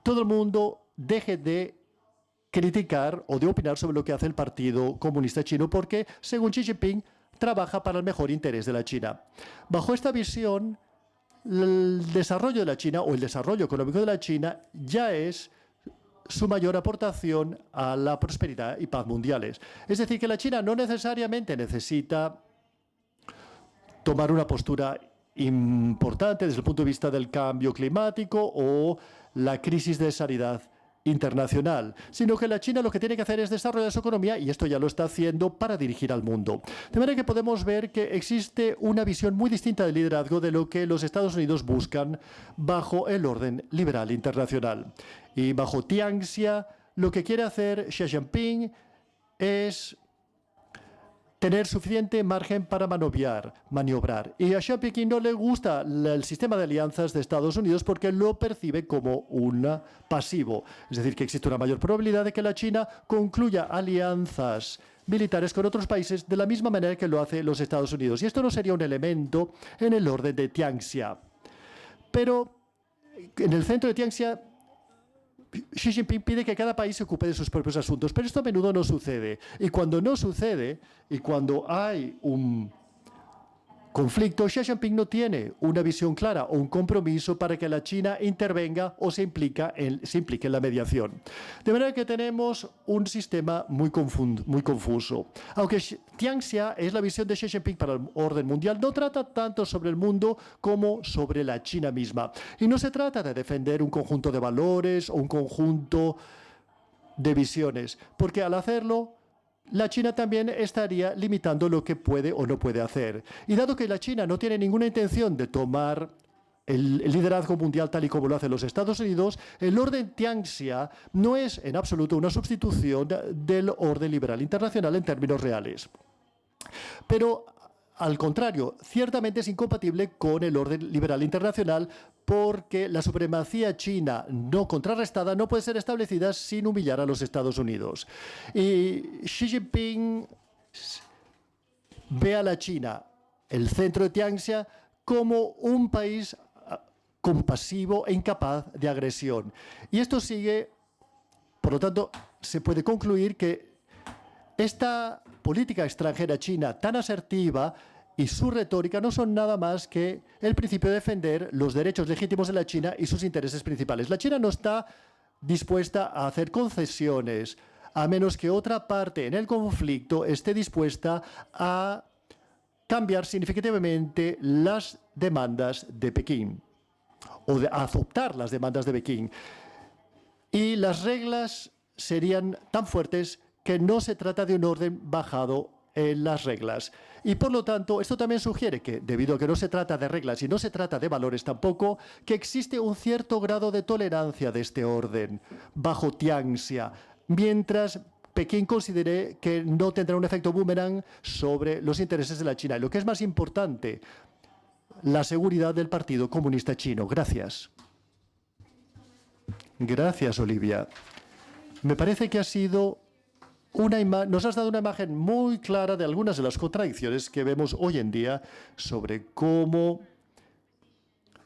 todo el mundo deje de criticar o de opinar sobre lo que hace el Partido Comunista Chino, porque, según Xi Jinping, trabaja para el mejor interés de la China. Bajo esta visión, el desarrollo de la China o el desarrollo económico de la China ya es su mayor aportación a la prosperidad y paz mundiales. Es decir, que la China no necesariamente necesita tomar una postura importante desde el punto de vista del cambio climático o la crisis de sanidad internacional, sino que la China lo que tiene que hacer es desarrollar su economía, y esto ya lo está haciendo para dirigir al mundo. De manera que podemos ver que existe una visión muy distinta del liderazgo de lo que los Estados Unidos buscan bajo el orden liberal internacional. Y bajo Tianxia, lo que quiere hacer Xi Jinping es tener suficiente margen para maniobrar. Y a Xi Jinping no le gusta el sistema de alianzas de Estados Unidos porque lo percibe como un pasivo. Es decir, que existe una mayor probabilidad de que la China concluya alianzas militares con otros países de la misma manera que lo hace los Estados Unidos. Y esto no sería un elemento en el orden de Tianxia. Pero en el centro de Tianxia, Xi Jinping pide que cada país se ocupe de sus propios asuntos, pero esto a menudo no sucede. Y cuando no sucede, y cuando hay un conflicto, Xi Jinping no tiene una visión clara o un compromiso para que la China intervenga o se implique en la mediación. De manera que tenemos un sistema muy confuso. Aunque Tianxia es la visión de Xi Jinping para el orden mundial, no trata tanto sobre el mundo como sobre la China misma. Y no se trata de defender un conjunto de valores o un conjunto de visiones, porque al hacerlo, la China también estaría limitando lo que puede o no puede hacer. Y dado que la China no tiene ninguna intención de tomar el liderazgo mundial tal y como lo hacen los Estados Unidos, el orden Tianxia no es en absoluto una sustitución del orden liberal internacional en términos reales. Pero, al contrario, ciertamente es incompatible con el orden liberal internacional porque la supremacía china no contrarrestada no puede ser establecida sin humillar a los Estados Unidos. Y Xi Jinping ve a la China, el centro de Tianxia, como un país compasivo e incapaz de agresión. Y esto sigue, por lo tanto, se puede concluir que esta política extranjera china tan asertiva y su retórica no son nada más que el principio de defender los derechos legítimos de la China y sus intereses principales. La China no está dispuesta a hacer concesiones a menos que otra parte en el conflicto esté dispuesta a cambiar significativamente las demandas de Pekín o a aceptar las demandas de Pekín. Y las reglas serían tan fuertes que no se trata de un orden basado en las reglas. Y por lo tanto, esto también sugiere que, debido a que no se trata de reglas y no se trata de valores tampoco, que existe un cierto grado de tolerancia de este orden bajo Tianxia, mientras Pekín considere que no tendrá un efecto boomerang sobre los intereses de la China. Y lo que es más importante, la seguridad del Partido Comunista Chino. Gracias. Gracias, Olivia. Me parece que ha sido nos has dado una imagen muy clara de algunas de las contradicciones que vemos hoy en día sobre cómo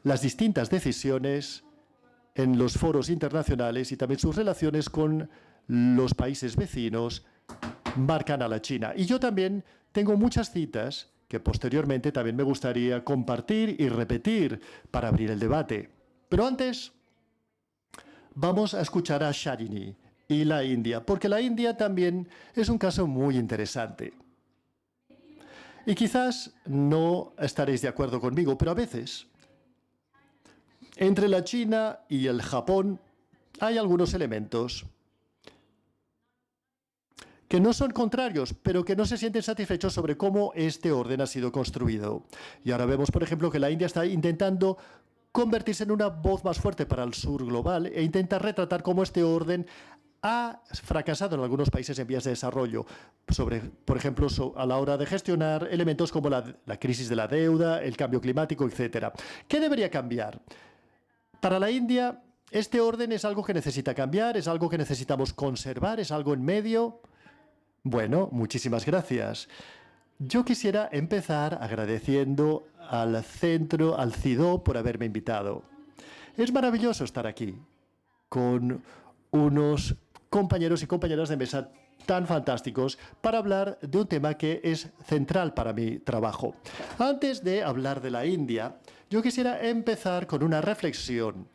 las distintas decisiones en los foros internacionales y también sus relaciones con los países vecinos marcan a la China. Y yo también tengo muchas citas que posteriormente también me gustaría compartir y repetir para abrir el debate. Pero antes vamos a escuchar a Shalini y la India, porque la India también es un caso muy interesante. Y quizás no estaréis de acuerdo conmigo, pero a veces entre la China y el Japón hay algunos elementos que no son contrarios, pero que no se sienten satisfechos sobre cómo este orden ha sido construido. Y ahora vemos, por ejemplo, que la India está intentando convertirse en una voz más fuerte para el sur global e intenta retratar cómo este orden ha fracasado en algunos países en vías de desarrollo, por ejemplo, a la hora de gestionar elementos como la crisis de la deuda, el cambio climático, etc. ¿Qué debería cambiar? Para la India, este orden es algo que necesita cambiar, es algo que necesitamos conservar, es algo en medio. Bueno, muchísimas gracias. Yo quisiera empezar agradeciendo al centro, al CIDO, por haberme invitado. Es maravilloso estar aquí con unos compañeros y compañeras de mesa tan fantásticos para hablar de un tema que es central para mi trabajo. Antes de hablar de la India, yo quisiera empezar con una reflexión.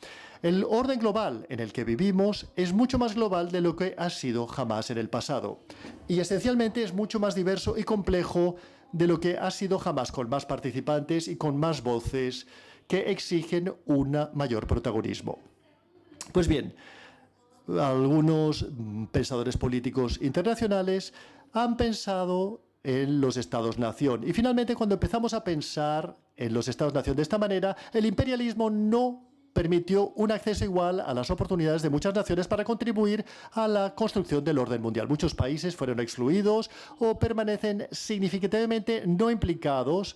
El orden global en el que vivimos es mucho más global de lo que ha sido jamás en el pasado. Y esencialmente es mucho más diverso y complejo de lo que ha sido jamás, con más participantes y con más voces que exigen un mayor protagonismo. Pues bien, algunos pensadores políticos internacionales han pensado en los estados-nación. Y finalmente, cuando empezamos a pensar en los estados-nación de esta manera, el imperialismo no permitió un acceso igual a las oportunidades de muchas naciones para contribuir a la construcción del orden mundial. Muchos países fueron excluidos o permanecen significativamente no implicados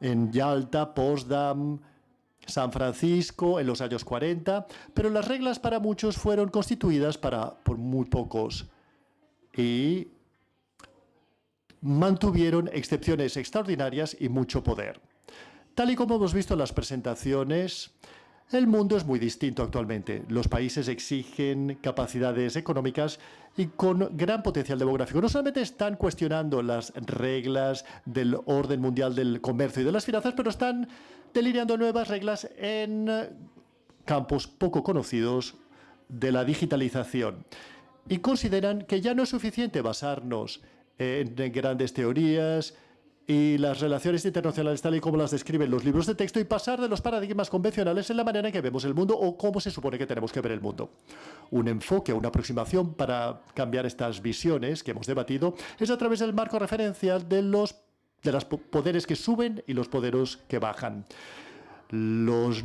en Yalta, Potsdam, San Francisco en los años 40, pero las reglas para muchos fueron constituidas por muy pocos y mantuvieron excepciones extraordinarias y mucho poder. Tal y como hemos visto en las presentaciones, el mundo es muy distinto actualmente. Los países exigen capacidades económicas y con gran potencial demográfico. No solamente están cuestionando las reglas del orden mundial del comercio y de las finanzas, pero están delineando nuevas reglas en campos poco conocidos de la digitalización. Y consideran que ya no es suficiente basarnos en grandes teorías y las relaciones internacionales tal y como las describen los libros de texto y pasar de los paradigmas convencionales en la manera en que vemos el mundo o cómo se supone que tenemos que ver el mundo. Un enfoque, una aproximación para cambiar estas visiones que hemos debatido es a través del marco referencial de los poderes que suben y los poderes que bajan. Los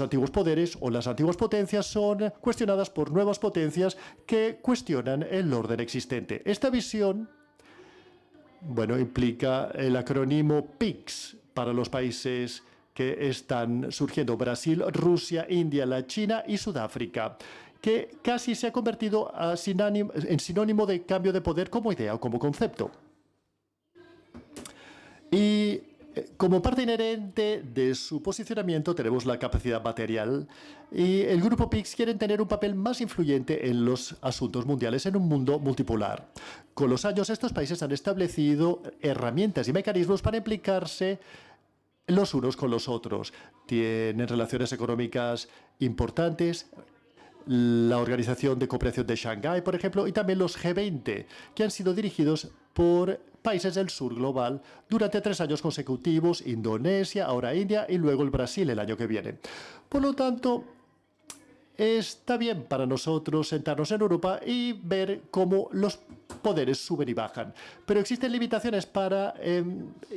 antiguos poderes o las antiguas potencias son cuestionadas por nuevas potencias que cuestionan el orden existente. Esta visión implica el acrónimo PICS para los países que están surgiendo: Brasil, Rusia, India, la China y Sudáfrica, que casi se ha convertido en sinónimo de cambio de poder como idea o como concepto. Y como parte inherente de su posicionamiento tenemos la capacidad material y el grupo PICS quieren tener un papel más influyente en los asuntos mundiales en un mundo multipolar. Con los años estos países han establecido herramientas y mecanismos para implicarse los unos con los otros. Tienen relaciones económicas importantes, la Organización de Cooperación de Shanghái, por ejemplo, y también los G20, que han sido dirigidos por países del sur global durante 3 años consecutivos: Indonesia, ahora India y luego el Brasil el año que viene. Por lo tanto, está bien para nosotros sentarnos en Europa y ver cómo los poderes suben y bajan. Pero existen limitaciones para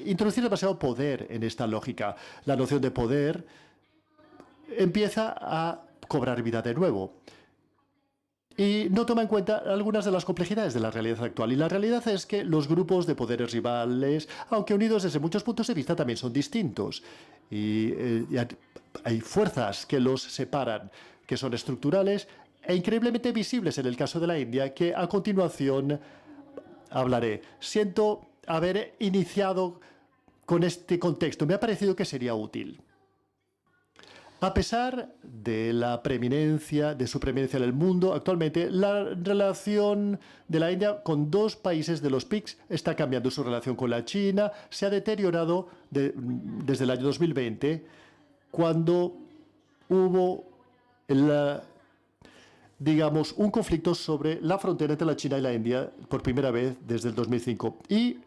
introducir demasiado poder en esta lógica. La noción de poder empieza a cobrar vida de nuevo y no toma en cuenta algunas de las complejidades de la realidad actual. Y la realidad es que los grupos de poderes rivales, aunque unidos desde muchos puntos de vista, también son distintos. Y hay fuerzas que los separan, que son estructurales e increíblemente visibles en el caso de la India, que a continuación hablaré. Siento haber iniciado con este contexto. Me ha parecido que sería útil. A pesar de la preeminencia, de su preeminencia en el mundo, actualmente la relación de la India con dos países de los BRICS está cambiando. Su relación con la China se ha deteriorado desde el año 2020, cuando hubo digamos, un conflicto sobre la frontera entre la China y la India por primera vez desde el 2005. Y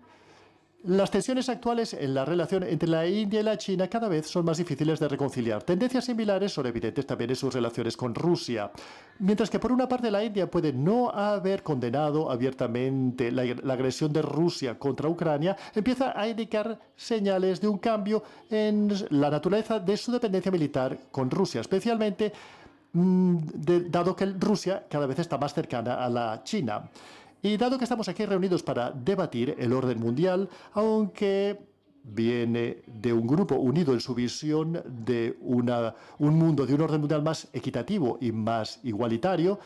las tensiones actuales en la relación entre la India y la China cada vez son más difíciles de reconciliar. Tendencias similares son evidentes también en sus relaciones con Rusia. Mientras que por una parte la India puede no haber condenado abiertamente la agresión de Rusia contra Ucrania, empieza a indicar señales de un cambio en la naturaleza de su dependencia militar con Rusia, especialmente dado que Rusia cada vez está más cercana a la China. Y dado que estamos aquí reunidos para debatir el orden mundial, aunque viene de un grupo unido en su visión de un mundo, de un orden mundial más equitativo y más igualitario,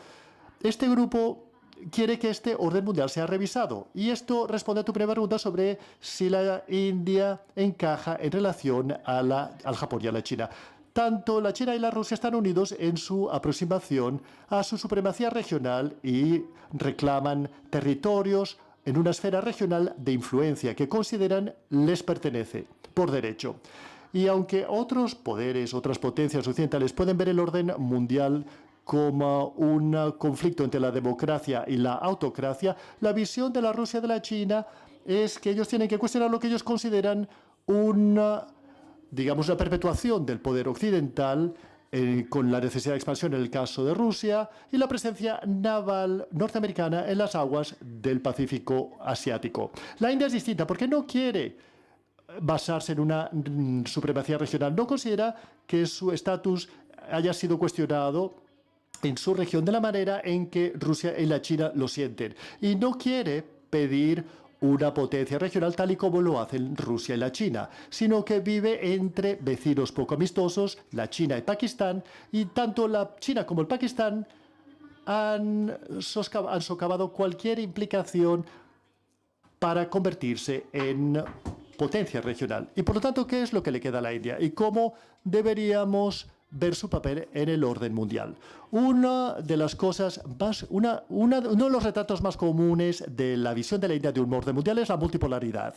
este grupo quiere que este orden mundial sea revisado. Y esto responde a tu primera pregunta sobre si la India encaja en relación al Japón y a la China. Tanto la China y la Rusia están unidos en su aproximación a su supremacía regional y reclaman territorios en una esfera regional de influencia que consideran les pertenece por derecho. Y aunque otros poderes, otras potencias occidentales pueden ver el orden mundial como un conflicto entre la democracia y la autocracia, la visión de la Rusia y de la China es que ellos tienen que cuestionar lo que ellos consideran una perpetuación del poder occidental con la necesidad de expansión en el caso de Rusia y la presencia naval norteamericana en las aguas del Pacífico asiático. La India es distinta porque no quiere basarse en una supremacía regional. No considera que su estatus haya sido cuestionado en su región de la manera en que Rusia y la China lo sienten. Y no quiere pedir una potencia regional tal y como lo hacen Rusia y la China, sino que vive entre vecinos poco amistosos, la China y Pakistán, y tanto la China como el Pakistán han socavado cualquier implicación para convertirse en potencia regional. Y por lo tanto, ¿qué es lo que le queda a la India? ¿Y cómo deberíamos ver su papel en el orden mundial? Una de las cosas uno de los retratos más comunes de la visión de la India de un orden mundial es la multipolaridad.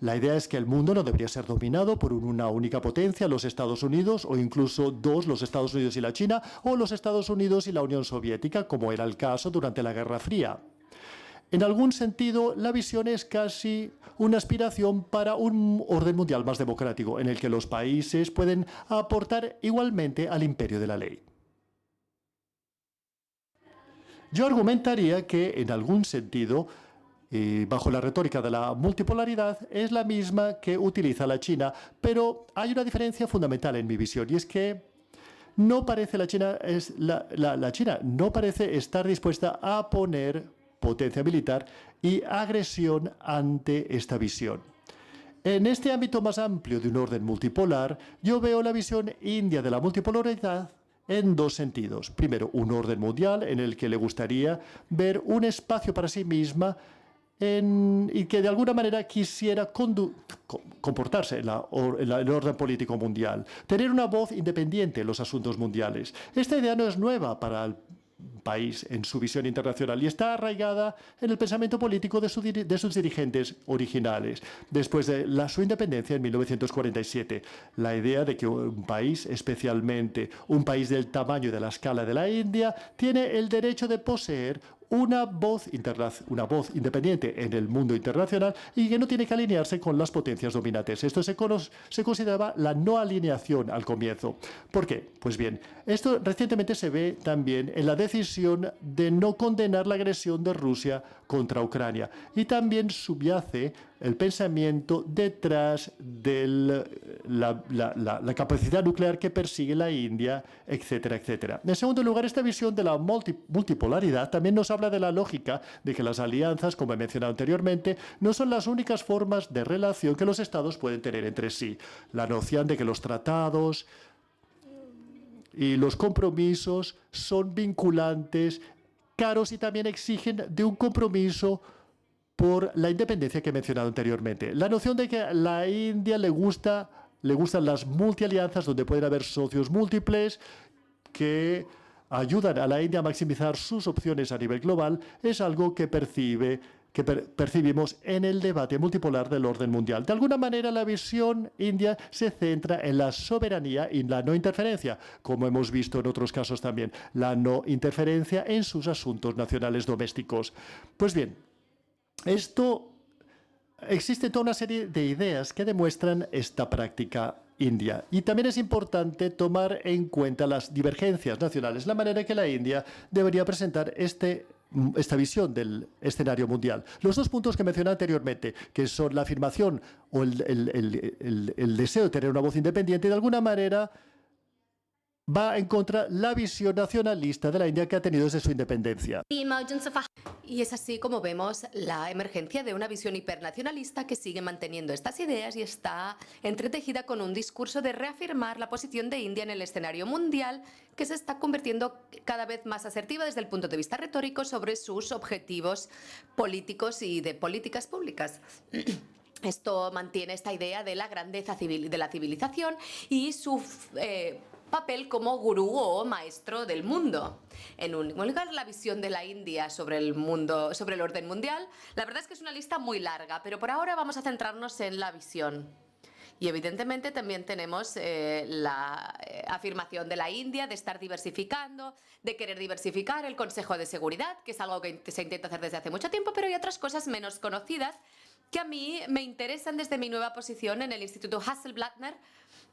La idea es que el mundo no debería ser dominado por una única potencia, los Estados Unidos, o incluso dos, los Estados Unidos y la China, o los Estados Unidos y la Unión Soviética, como era el caso durante la Guerra Fría. En algún sentido, la visión es casi una aspiración para un orden mundial más democrático, en el que los países pueden aportar igualmente al imperio de la ley. Yo argumentaría que, en algún sentido, bajo la retórica de la multipolaridad, es la misma que utiliza la China, pero hay una diferencia fundamental en mi visión, y es que no parece la China no parece estar dispuesta a poner potencia militar y agresión ante esta visión. En este ámbito más amplio de un orden multipolar, yo veo la visión india de la multipolaridad en dos sentidos. Primero, un orden mundial en el que le gustaría ver un espacio para sí misma y que de alguna manera quisiera comportarse en el orden político mundial, tener una voz independiente en los asuntos mundiales. Esta idea no es nueva para el país en su visión internacional y está arraigada en el pensamiento político de sus dirigentes originales después de su independencia en 1947. La idea de que un país, especialmente un país del tamaño y de la escala de la India, tiene el derecho de poseer una voz independiente en el mundo internacional y que no tiene que alinearse con las potencias dominantes. Esto se consideraba la no alineación al comienzo. ¿Por qué? Pues bien, esto recientemente se ve también en la decisión de no condenar la agresión de Rusia contra Ucrania. Y también subyace el pensamiento detrás de la capacidad nuclear que persigue la India, etcétera, etcétera. En segundo lugar, esta visión de la multipolaridad también nos habla de la lógica de que las alianzas, como he mencionado anteriormente, no son las únicas formas de relación que los estados pueden tener entre sí. La noción de que los tratados y los compromisos son vinculantes, caros y también exigen de un compromiso por la independencia que he mencionado anteriormente. La noción de que a la India le gusta le gustan las multialianzas donde pueden haber socios múltiples que ayudan a la India a maximizar sus opciones a nivel global, es algo que percibimos en el debate multipolar del orden mundial. De alguna manera, la visión india se centra en la soberanía y la no interferencia, como hemos visto en otros casos también, la no interferencia en sus asuntos nacionales domésticos. Pues bien, existe toda una serie de ideas que demuestran esta práctica india. Y también es importante tomar en cuenta las divergencias nacionales, la manera en que la India debería presentar esta visión del escenario mundial. Los dos puntos que mencioné anteriormente, que son la afirmación o el deseo de tener una voz independiente, de alguna manera va en contra la visión nacionalista de la India que ha tenido desde su independencia. Y es así como vemos la emergencia de una visión hipernacionalista que sigue manteniendo estas ideas y está entretejida con un discurso de reafirmar la posición de India en el escenario mundial, que se está convirtiendo cada vez más asertiva desde el punto de vista retórico sobre sus objetivos políticos y de políticas públicas. Esto mantiene esta idea de la grandeza de la civilización y su papel como gurú o maestro del mundo. En último lugar, la visión de la India sobre el mundo, sobre el orden mundial. La verdad es que es una lista muy larga, pero por ahora vamos a centrarnos en la visión. Y evidentemente también tenemos la afirmación de la India de estar diversificando, de querer diversificar el Consejo de Seguridad, que es algo que se intenta hacer desde hace mucho tiempo, pero hay otras cosas menos conocidas que a mí me interesan desde mi nueva posición en el Instituto Hasselblattner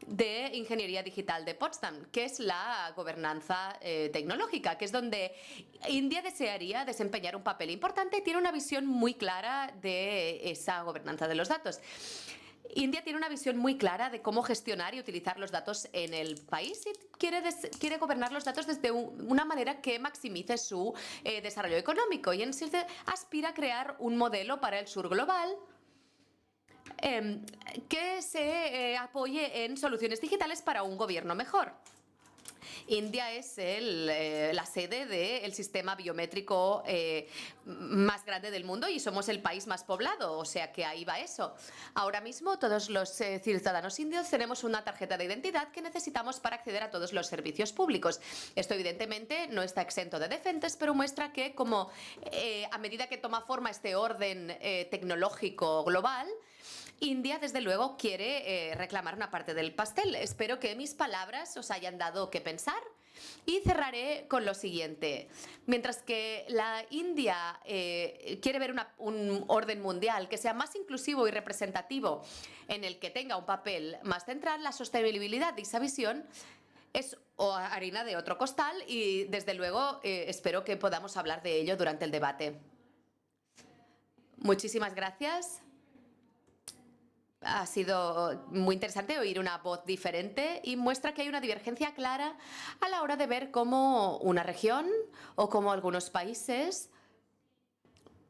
de Ingeniería Digital de Potsdam, que es la gobernanza tecnológica, que es donde India desearía desempeñar un papel importante y tiene una visión muy clara de esa gobernanza de los datos. India tiene una visión muy clara de cómo gestionar y utilizar los datos en el país y quiere gobernar los datos desde una manera que maximice su desarrollo económico y en sí aspira a crear un modelo para el sur global que se apoye en soluciones digitales para un gobierno mejor. India es la sede del sistema biométrico más grande del mundo y somos el país más poblado, o sea que ahí va eso. Ahora mismo todos los ciudadanos indios tenemos una tarjeta de identidad que necesitamos para acceder a todos los servicios públicos. Esto evidentemente no está exento de defectos, pero muestra que como a medida que toma forma este orden tecnológico global, India, desde luego, quiere reclamar una parte del pastel. Espero que mis palabras os hayan dado que pensar y cerraré con lo siguiente. Mientras que la India quiere ver un orden mundial que sea más inclusivo y representativo, en el que tenga un papel más central, la sostenibilidad de esa visión es harina de otro costal y, desde luego, espero que podamos hablar de ello durante el debate. Muchísimas gracias. Ha sido muy interesante oír una voz diferente y muestra que hay una divergencia clara a la hora de ver cómo una región o cómo algunos países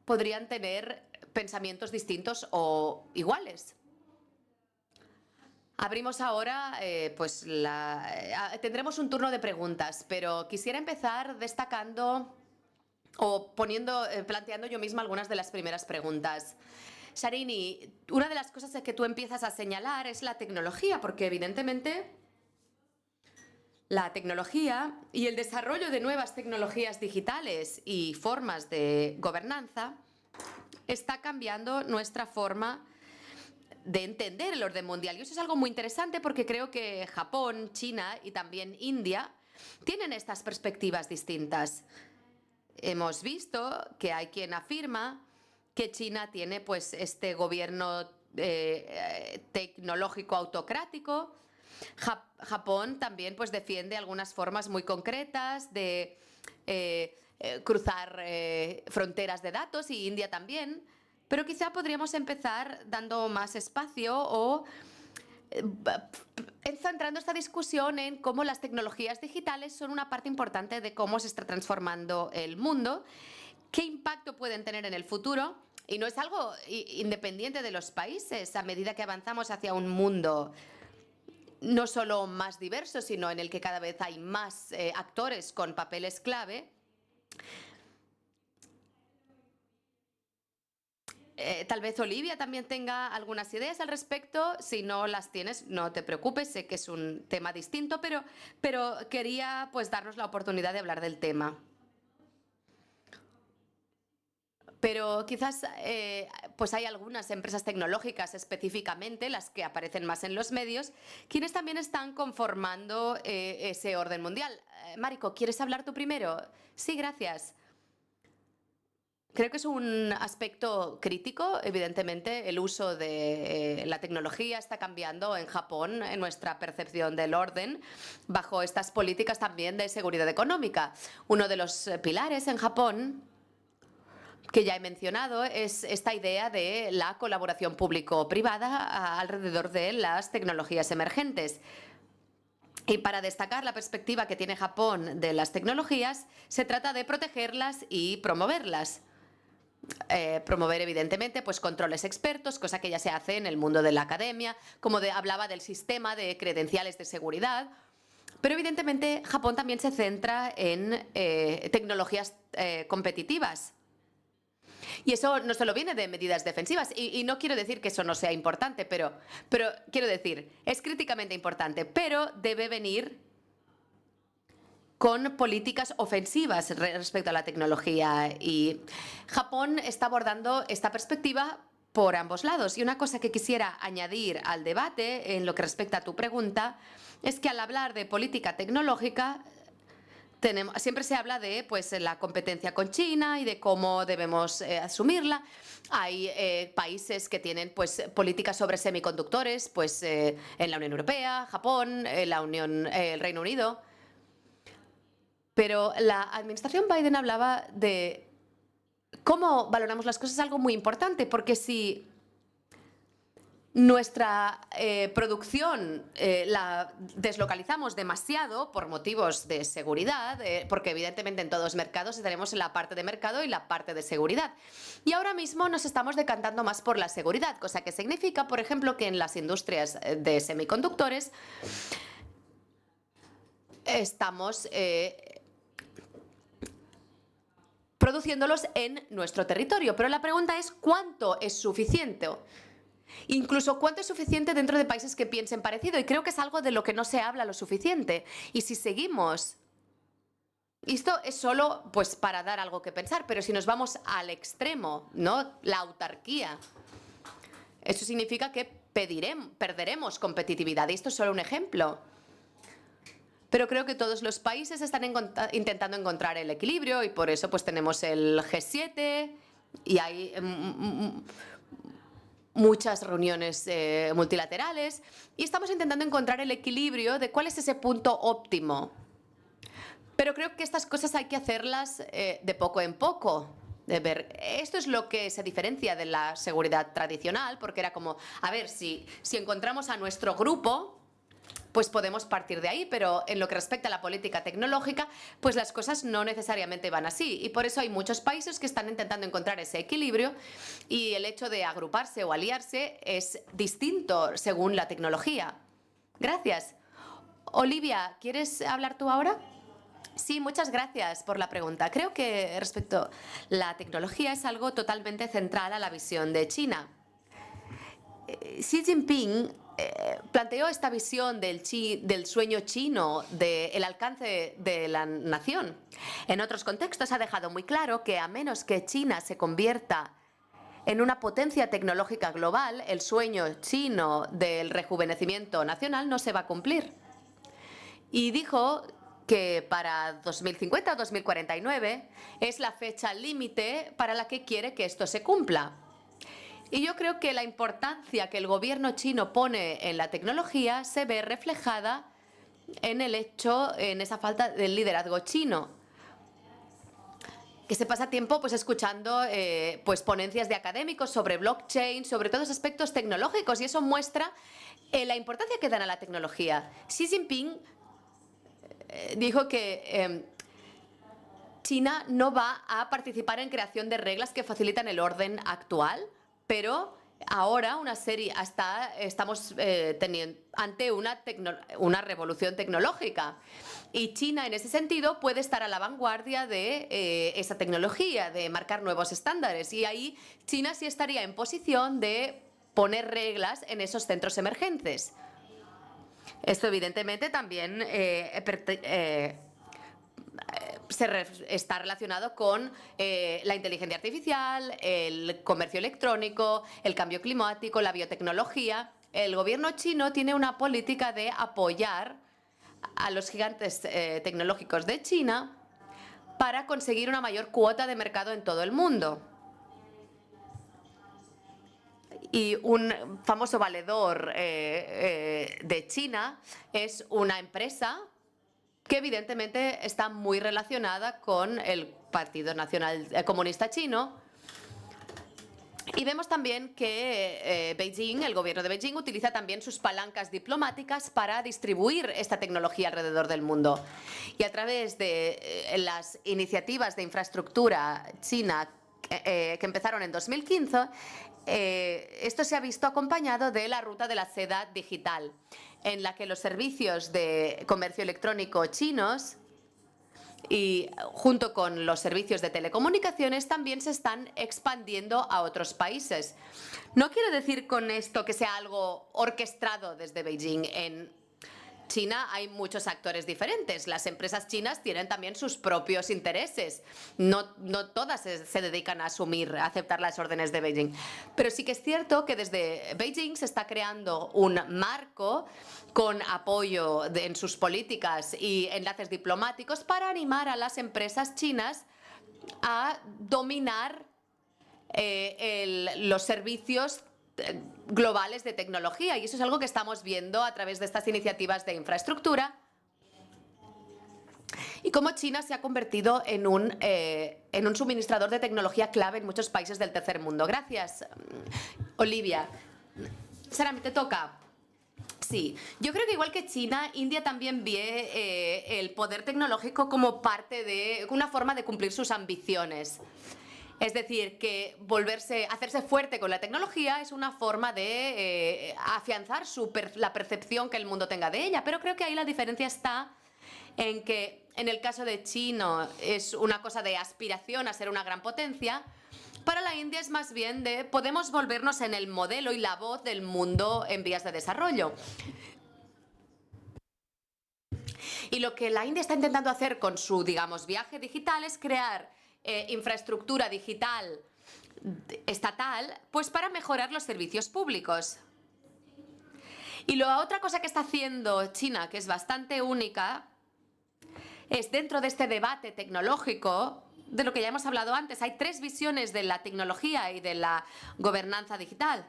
podrían tener pensamientos distintos o iguales. Abrimos ahora, tendremos un turno de preguntas, pero quisiera empezar destacando o planteando yo misma algunas de las primeras preguntas. Sharini, una de las cosas que tú empiezas a señalar es la tecnología, porque evidentemente la tecnología y el desarrollo de nuevas tecnologías digitales y formas de gobernanza está cambiando nuestra forma de entender el orden mundial. Y eso es algo muy interesante porque creo que Japón, China y también India tienen estas perspectivas distintas. Hemos visto que hay quien afirma que China tiene pues este gobierno tecnológico autocrático. Japón también pues defiende algunas formas muy concretas de cruzar fronteras de datos y India también. Pero quizá podríamos empezar dando más espacio o centrando esta discusión en cómo las tecnologías digitales son una parte importante de cómo se está transformando el mundo, qué impacto pueden tener en el futuro. Y no es algo independiente de los países. A medida que avanzamos hacia un mundo no solo más diverso, sino en el que cada vez hay más actores con papeles clave, Tal vez Olivia también tenga algunas ideas al respecto. Si no las tienes, no te preocupes, sé que es un tema distinto, pero quería pues darnos la oportunidad de hablar del tema. Pero quizás pues hay algunas empresas tecnológicas específicamente, las que aparecen más en los medios, quienes también están conformando ese orden mundial. Mariko, ¿quieres hablar tú primero? Sí, gracias. Creo que es un aspecto crítico, evidentemente. El uso de la tecnología está cambiando en Japón, en nuestra percepción del orden, bajo estas políticas también de seguridad económica. Uno de los pilares en Japón que ya he mencionado es esta idea de la colaboración público-privada alrededor de las tecnologías emergentes. Y para destacar la perspectiva que tiene Japón de las tecnologías, se trata de protegerlas y promoverlas. Promover, evidentemente, pues controles expertos, cosa que ya se hace en el mundo de la academia, como hablaba del sistema de credenciales de seguridad. Pero evidentemente Japón también se centra en tecnologías competitivas. Y eso no solo viene de medidas defensivas. Y no quiero decir que eso no sea importante, pero quiero decir, es críticamente importante, pero debe venir con políticas ofensivas respecto a la tecnología. Y Japón está abordando esta perspectiva por ambos lados. Y una cosa que quisiera añadir al debate en lo que respecta a tu pregunta es que al hablar de política tecnológica siempre se habla de pues, la competencia con China y de cómo debemos asumirla. Hay países que tienen pues, políticas sobre semiconductores pues, en la Unión Europea, Japón, el Reino Unido. Pero la administración Biden hablaba de cómo valoramos las cosas, es algo muy importante, porque si nuestra producción la deslocalizamos demasiado por motivos de seguridad, porque evidentemente en todos los mercados tenemos la parte de mercado y la parte de seguridad. Y ahora mismo nos estamos decantando más por la seguridad, cosa que significa, por ejemplo, que en las industrias de semiconductores estamos produciéndolos en nuestro territorio. Pero la pregunta es, ¿cuánto es suficiente? Incluso cuánto es suficiente dentro de países que piensen parecido. Y creo que es algo de lo que no se habla lo suficiente. Y si seguimos... Esto es solo pues, para dar algo que pensar, pero si nos vamos al extremo, ¿no? La autarquía, eso significa que perderemos competitividad. Y esto es solo un ejemplo. Pero creo que todos los países están intentando encontrar el equilibrio y por eso pues, tenemos el G7 y hay muchas reuniones multilaterales y estamos intentando encontrar el equilibrio de cuál es ese punto óptimo. Pero creo que estas cosas hay que hacerlas de poco en poco. Esto es lo que se diferencia de la seguridad tradicional, porque era como, a ver, si encontramos a nuestro grupo, pues podemos partir de ahí, pero en lo que respecta a la política tecnológica, pues las cosas no necesariamente van así. Y por eso hay muchos países que están intentando encontrar ese equilibrio y el hecho de agruparse o aliarse es distinto según la tecnología. Gracias. Olivia, ¿quieres hablar tú ahora? Sí, muchas gracias por la pregunta. Creo que respecto a la tecnología es algo totalmente central a la visión de China. Xi Jinping planteó esta visión del sueño chino, del alcance de la nación. En otros contextos ha dejado muy claro que a menos que China se convierta en una potencia tecnológica global, el sueño chino del rejuvenecimiento nacional no se va a cumplir. Y dijo que para 2050 o 2049 es la fecha límite para la que quiere que esto se cumpla. Y yo creo que la importancia que el gobierno chino pone en la tecnología se ve reflejada en esa falta del liderazgo chino, que se pasa tiempo pues escuchando pues ponencias de académicos sobre blockchain, sobre todos los aspectos tecnológicos, y eso muestra la importancia que dan a la tecnología. Xi Jinping dijo que China no va a participar en creación de reglas que facilitan el orden actual, pero ahora estamos ante una revolución tecnológica. Y China, en ese sentido, puede estar a la vanguardia de esa tecnología, de marcar nuevos estándares. Y ahí China sí estaría en posición de poner reglas en esos centros emergentes. Esto, evidentemente, también está relacionado con la inteligencia artificial, el comercio electrónico, el cambio climático, la biotecnología. El gobierno chino tiene una política de apoyar a los gigantes tecnológicos de China para conseguir una mayor cuota de mercado en todo el mundo. Y un famoso valedor de China es una empresa que evidentemente está muy relacionada con el Partido Nacional Comunista Chino. Y vemos también que Beijing, el gobierno de Beijing, utiliza también sus palancas diplomáticas para distribuir esta tecnología alrededor del mundo. Y a través de las iniciativas de infraestructura china que empezaron en 2015, esto se ha visto acompañado de la ruta de la seda digital, en la que los servicios de comercio electrónico chinos y junto con los servicios de telecomunicaciones también se están expandiendo a otros países. No quiero decir con esto que sea algo orquestado desde Beijing. En China hay muchos actores diferentes. Las empresas chinas tienen también sus propios intereses. No todas se dedican a aceptar las órdenes de Beijing. Pero sí que es cierto que desde Beijing se está creando un marco con apoyo en sus políticas y enlaces diplomáticos para animar a las empresas chinas a dominar los servicios globales de tecnología, y eso es algo que estamos viendo a través de estas iniciativas de infraestructura y cómo China se ha convertido en un suministrador de tecnología clave en muchos países del tercer mundo. Gracias, Olivia. Sara, ¿te toca? Sí, yo creo que igual que China, India también ve el poder tecnológico como parte de una forma de cumplir sus ambiciones. Es decir, que hacerse fuerte con la tecnología es una forma de afianzar la percepción que el mundo tenga de ella. Pero creo que ahí la diferencia está en que en el caso de China es una cosa de aspiración a ser una gran potencia. Para la India es más bien de podemos volvernos en el modelo y la voz del mundo en vías de desarrollo. Y lo que la India está intentando hacer con su, digamos, viaje digital es crear infraestructura digital estatal, pues para mejorar los servicios públicos. Y la otra cosa que está haciendo China, que es bastante única, es dentro de este debate tecnológico, de lo que ya hemos hablado antes, hay tres visiones de la tecnología y de la gobernanza digital.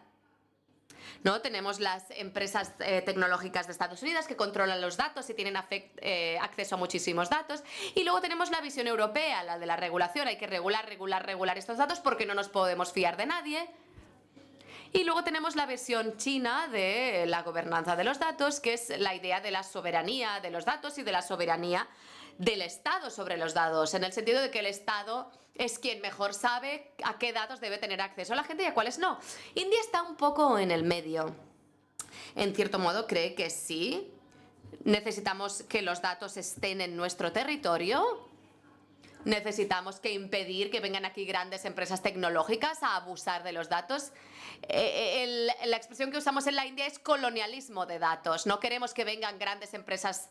¿No? Tenemos las empresas tecnológicas de Estados Unidos que controlan los datos y tienen acceso a muchísimos datos. Y luego tenemos la visión europea, la de la regulación. Hay que regular estos datos porque no nos podemos fiar de nadie. Y luego tenemos la versión china de la gobernanza de los datos, que es la idea de la soberanía de los datos y de la soberanía del Estado sobre los datos, en el sentido de que el Estado es quien mejor sabe a qué datos debe tener acceso la gente y a cuáles no. India está un poco en el medio. En cierto modo cree que sí, necesitamos que los datos estén en nuestro territorio, necesitamos que impedir que vengan aquí grandes empresas tecnológicas a abusar de los datos. La expresión que usamos en la India es colonialismo de datos. No queremos que vengan grandes empresas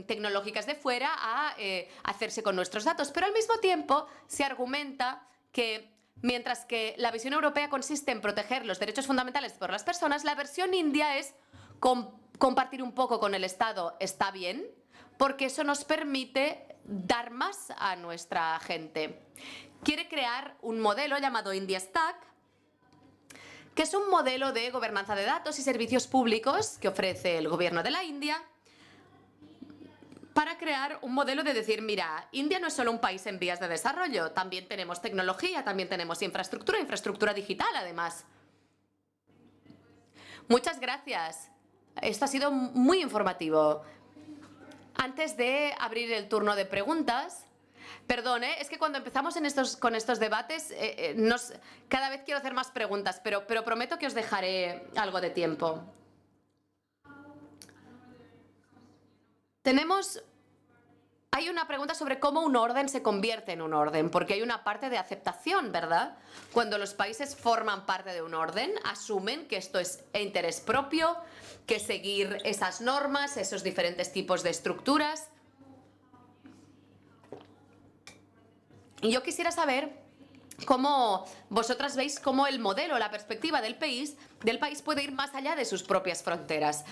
tecnológicas de fuera a hacerse con nuestros datos. Pero al mismo tiempo se argumenta que mientras que la visión europea consiste en proteger los derechos fundamentales por las personas, la versión india es compartir un poco con el Estado está bien, porque eso nos permite dar más a nuestra gente. Quiere crear un modelo llamado India Stack, que es un modelo de gobernanza de datos y servicios públicos que ofrece el gobierno de la India para crear un modelo de decir, mira, India no es solo un país en vías de desarrollo, también tenemos tecnología, también tenemos infraestructura digital además. Muchas gracias. Esto ha sido muy informativo. Antes de abrir el turno de preguntas, Perdón, es que cuando empezamos con estos debates, cada vez quiero hacer más preguntas, pero prometo que os dejaré algo de tiempo. Hay una pregunta sobre cómo un orden se convierte en un orden, porque hay una parte de aceptación, ¿verdad? Cuando los países forman parte de un orden, asumen que esto es interés propio, que seguir esas normas, esos diferentes tipos de estructuras. Y yo quisiera saber cómo vosotras veis cómo el modelo, la perspectiva del país puede ir más allá de sus propias fronteras.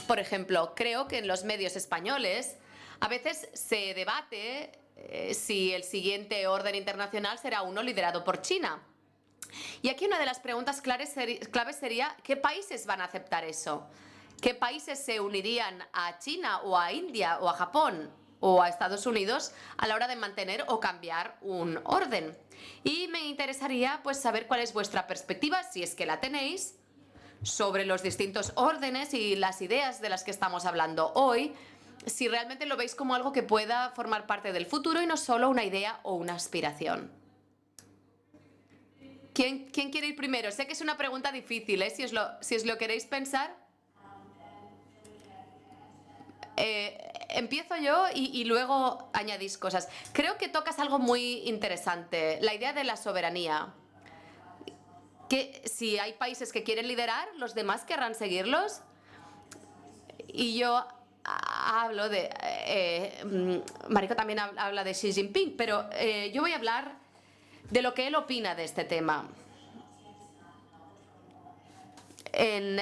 Por ejemplo, creo que en los medios españoles a veces se debate si el siguiente orden internacional será uno liderado por China. Y aquí una de las preguntas claves sería ¿qué países van a aceptar eso? ¿Qué países se unirían a China o a India o a Japón o a Estados Unidos a la hora de mantener o cambiar un orden? Y me interesaría pues saber cuál es vuestra perspectiva, si es que la tenéis, sobre los distintos órdenes y las ideas de las que estamos hablando hoy, si realmente lo veis como algo que pueda formar parte del futuro y no solo una idea o una aspiración. ¿Quién quiere ir primero? Sé que es una pregunta difícil, ¿eh? Si os lo queréis pensar. Empiezo yo y luego añadís cosas. Creo que tocas algo muy interesante, la idea de la soberanía. Que si hay países que quieren liderar, los demás querrán seguirlos. Y yo hablo de... Mariko también habla de Xi Jinping, pero yo voy a hablar de lo que él opina de este tema. En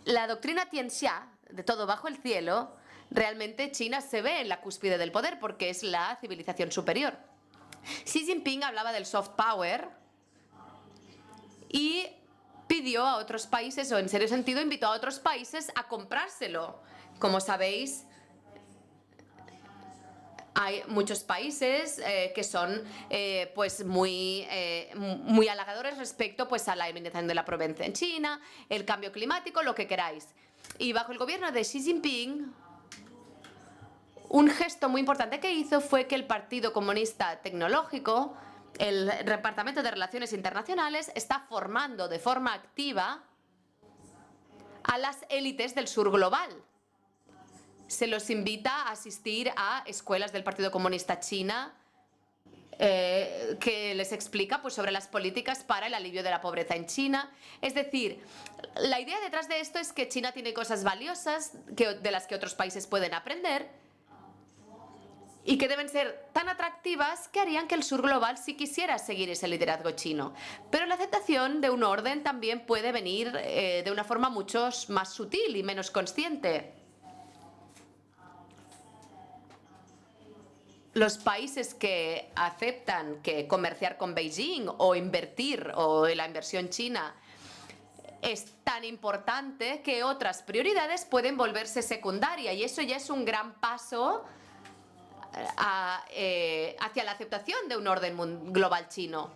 la doctrina Tianxia, de todo bajo el cielo, realmente China se ve en la cúspide del poder porque es la civilización superior. Xi Jinping hablaba del soft power y pidió a otros países, o en serio sentido invitó a otros países a comprárselo. Como sabéis, hay muchos países que son pues muy halagadores respecto pues a la eliminación de la pobreza en China, el cambio climático, lo que queráis. Y bajo el gobierno de Xi Jinping, un gesto muy importante que hizo fue que el Partido Comunista Tecnológico, el Departamento de Relaciones Internacionales, está formando de forma activa a las élites del sur global. Se los invita a asistir a escuelas del Partido Comunista China que les explica pues, sobre las políticas para el alivio de la pobreza en China. Es decir, la idea detrás de esto es que China tiene cosas valiosas de las que otros países pueden aprender y que deben ser tan atractivas que harían que el sur global sí quisiera seguir ese liderazgo chino. Pero la aceptación de un orden también puede venir de una forma mucho más sutil y menos consciente. Los países que aceptan que comerciar con Beijing o invertir o la inversión china es tan importante que otras prioridades pueden volverse secundarias y eso ya es un gran paso hacia la aceptación de un orden global chino.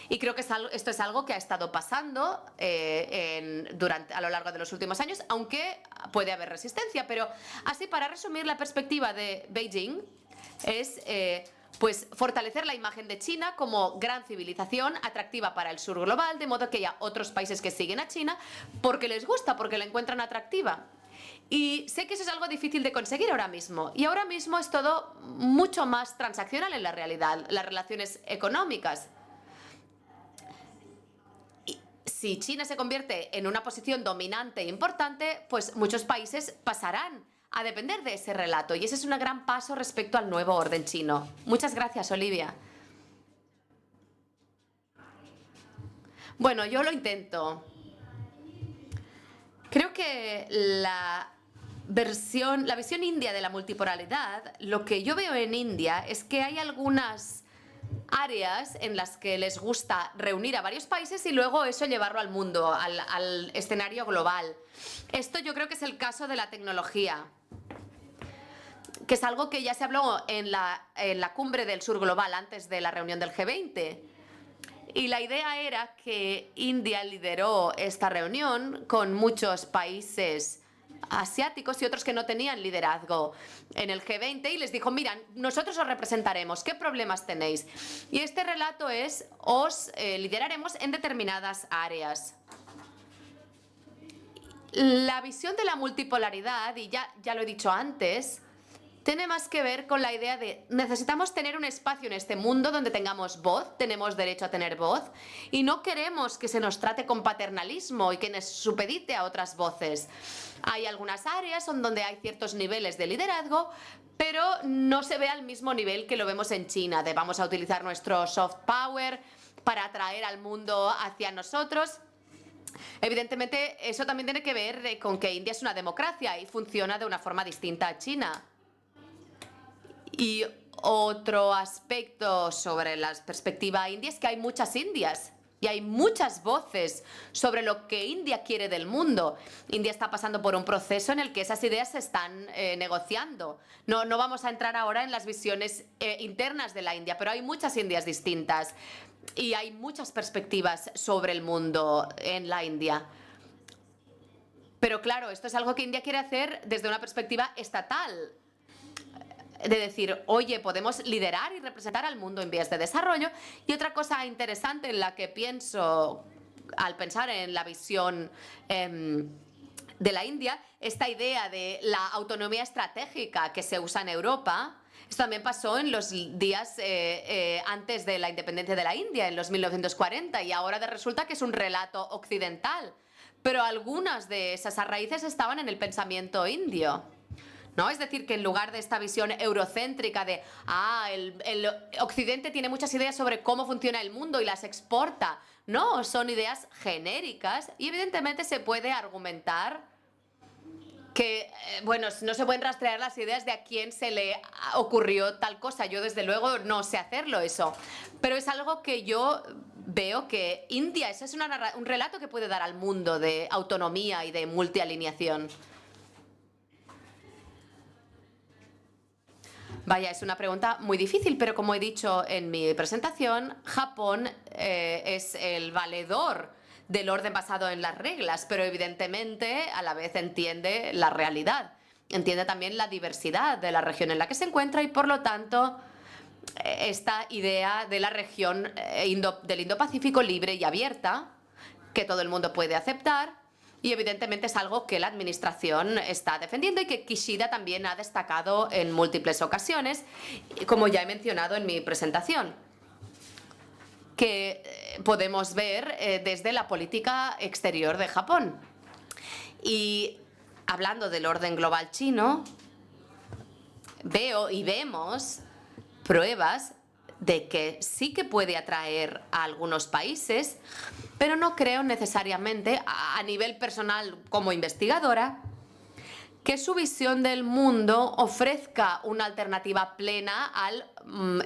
Y creo que esto es algo que ha estado pasando a lo largo de los últimos años, aunque puede haber resistencia. Pero así, para resumir, la perspectiva de Beijing es pues fortalecer la imagen de China como gran civilización atractiva para el sur global, de modo que haya otros países que siguen a China porque les gusta, porque la encuentran atractiva. Y sé que eso es algo difícil de conseguir ahora mismo. Y ahora mismo es todo mucho más transaccional en la realidad, las relaciones económicas. Y si China se convierte en una posición dominante e importante, pues muchos países pasarán a depender de ese relato. Y ese es un gran paso respecto al nuevo orden chino. Muchas gracias, Olivia. Bueno, yo lo intento. Creo que la visión india de la multipolaridad, lo que yo veo en India es que hay algunas áreas en las que les gusta reunir a varios países y luego eso llevarlo al mundo, al escenario global. Esto yo creo que es el caso de la tecnología, que es algo que ya se habló en la cumbre del sur global antes de la reunión del G20. Y la idea era que India lideró esta reunión con muchos países asiáticos y otros que no tenían liderazgo en el G20 y les dijo, mira, nosotros os representaremos, ¿qué problemas tenéis? Y este relato es, os lideraremos en determinadas áreas. La visión de la multipolaridad, y ya lo he dicho antes, tiene más que ver con la idea de necesitamos tener un espacio en este mundo donde tengamos voz, tenemos derecho a tener voz, y no queremos que se nos trate con paternalismo y que nos supedite a otras voces. Hay algunas áreas donde hay ciertos niveles de liderazgo, pero no se ve al mismo nivel que lo vemos en China, de vamos a utilizar nuestro soft power para atraer al mundo hacia nosotros. Evidentemente, eso también tiene que ver con que India es una democracia y funciona de una forma distinta a China. Y otro aspecto sobre la perspectiva india es que hay muchas Indias y hay muchas voces sobre lo que India quiere del mundo. India está pasando por un proceso en el que esas ideas se están negociando. No vamos a entrar ahora en las visiones internas de la India, pero hay muchas Indias distintas. Y hay muchas perspectivas sobre el mundo en la India. Pero claro, esto es algo que India quiere hacer desde una perspectiva estatal. De decir, oye, podemos liderar y representar al mundo en vías de desarrollo. Y otra cosa interesante en la que pienso al pensar en la visión de la India, esta idea de la autonomía estratégica que se usa en Europa. Esto también pasó en los días antes de la independencia de la India, en los 1940, y ahora resulta que es un relato occidental. Pero algunas de esas raíces estaban en el pensamiento indio, ¿no? Es decir, que en lugar de esta visión eurocéntrica de el Occidente tiene muchas ideas sobre cómo funciona el mundo y las exporta, no, son ideas genéricas y evidentemente se puede argumentar que, bueno, no se pueden rastrear las ideas de a quién se le ocurrió tal cosa. Yo, desde luego, no sé hacerlo eso. Pero es algo que yo veo que India, ese es un relato que puede dar al mundo de autonomía y de multialineación. Vaya, es una pregunta muy difícil, pero como he dicho en mi presentación, Japón es el valedor del orden basado en las reglas, pero evidentemente a la vez entiende la realidad, entiende también la diversidad de la región en la que se encuentra y por lo tanto esta idea de la región del Indo-Pacífico libre y abierta, que todo el mundo puede aceptar, y evidentemente es algo que la administración está defendiendo y que Kishida también ha destacado en múltiples ocasiones, como ya he mencionado en mi presentación, que podemos ver desde la política exterior de Japón. Y hablando del orden global chino, veo y vemos pruebas de que sí que puede atraer a algunos países, pero no creo necesariamente, a nivel personal como investigadora, que su visión del mundo ofrezca una alternativa plena al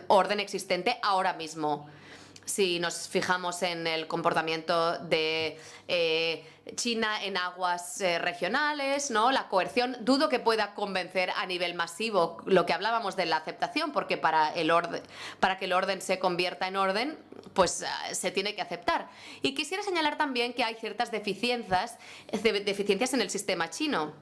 orden existente ahora mismo. Si nos fijamos en el comportamiento de China en aguas regionales, ¿no? La coerción, dudo que pueda convencer a nivel masivo lo que hablábamos de la aceptación, porque para que el orden se convierta en orden, pues se tiene que aceptar. Y quisiera señalar también que hay ciertas deficiencias en el sistema chino.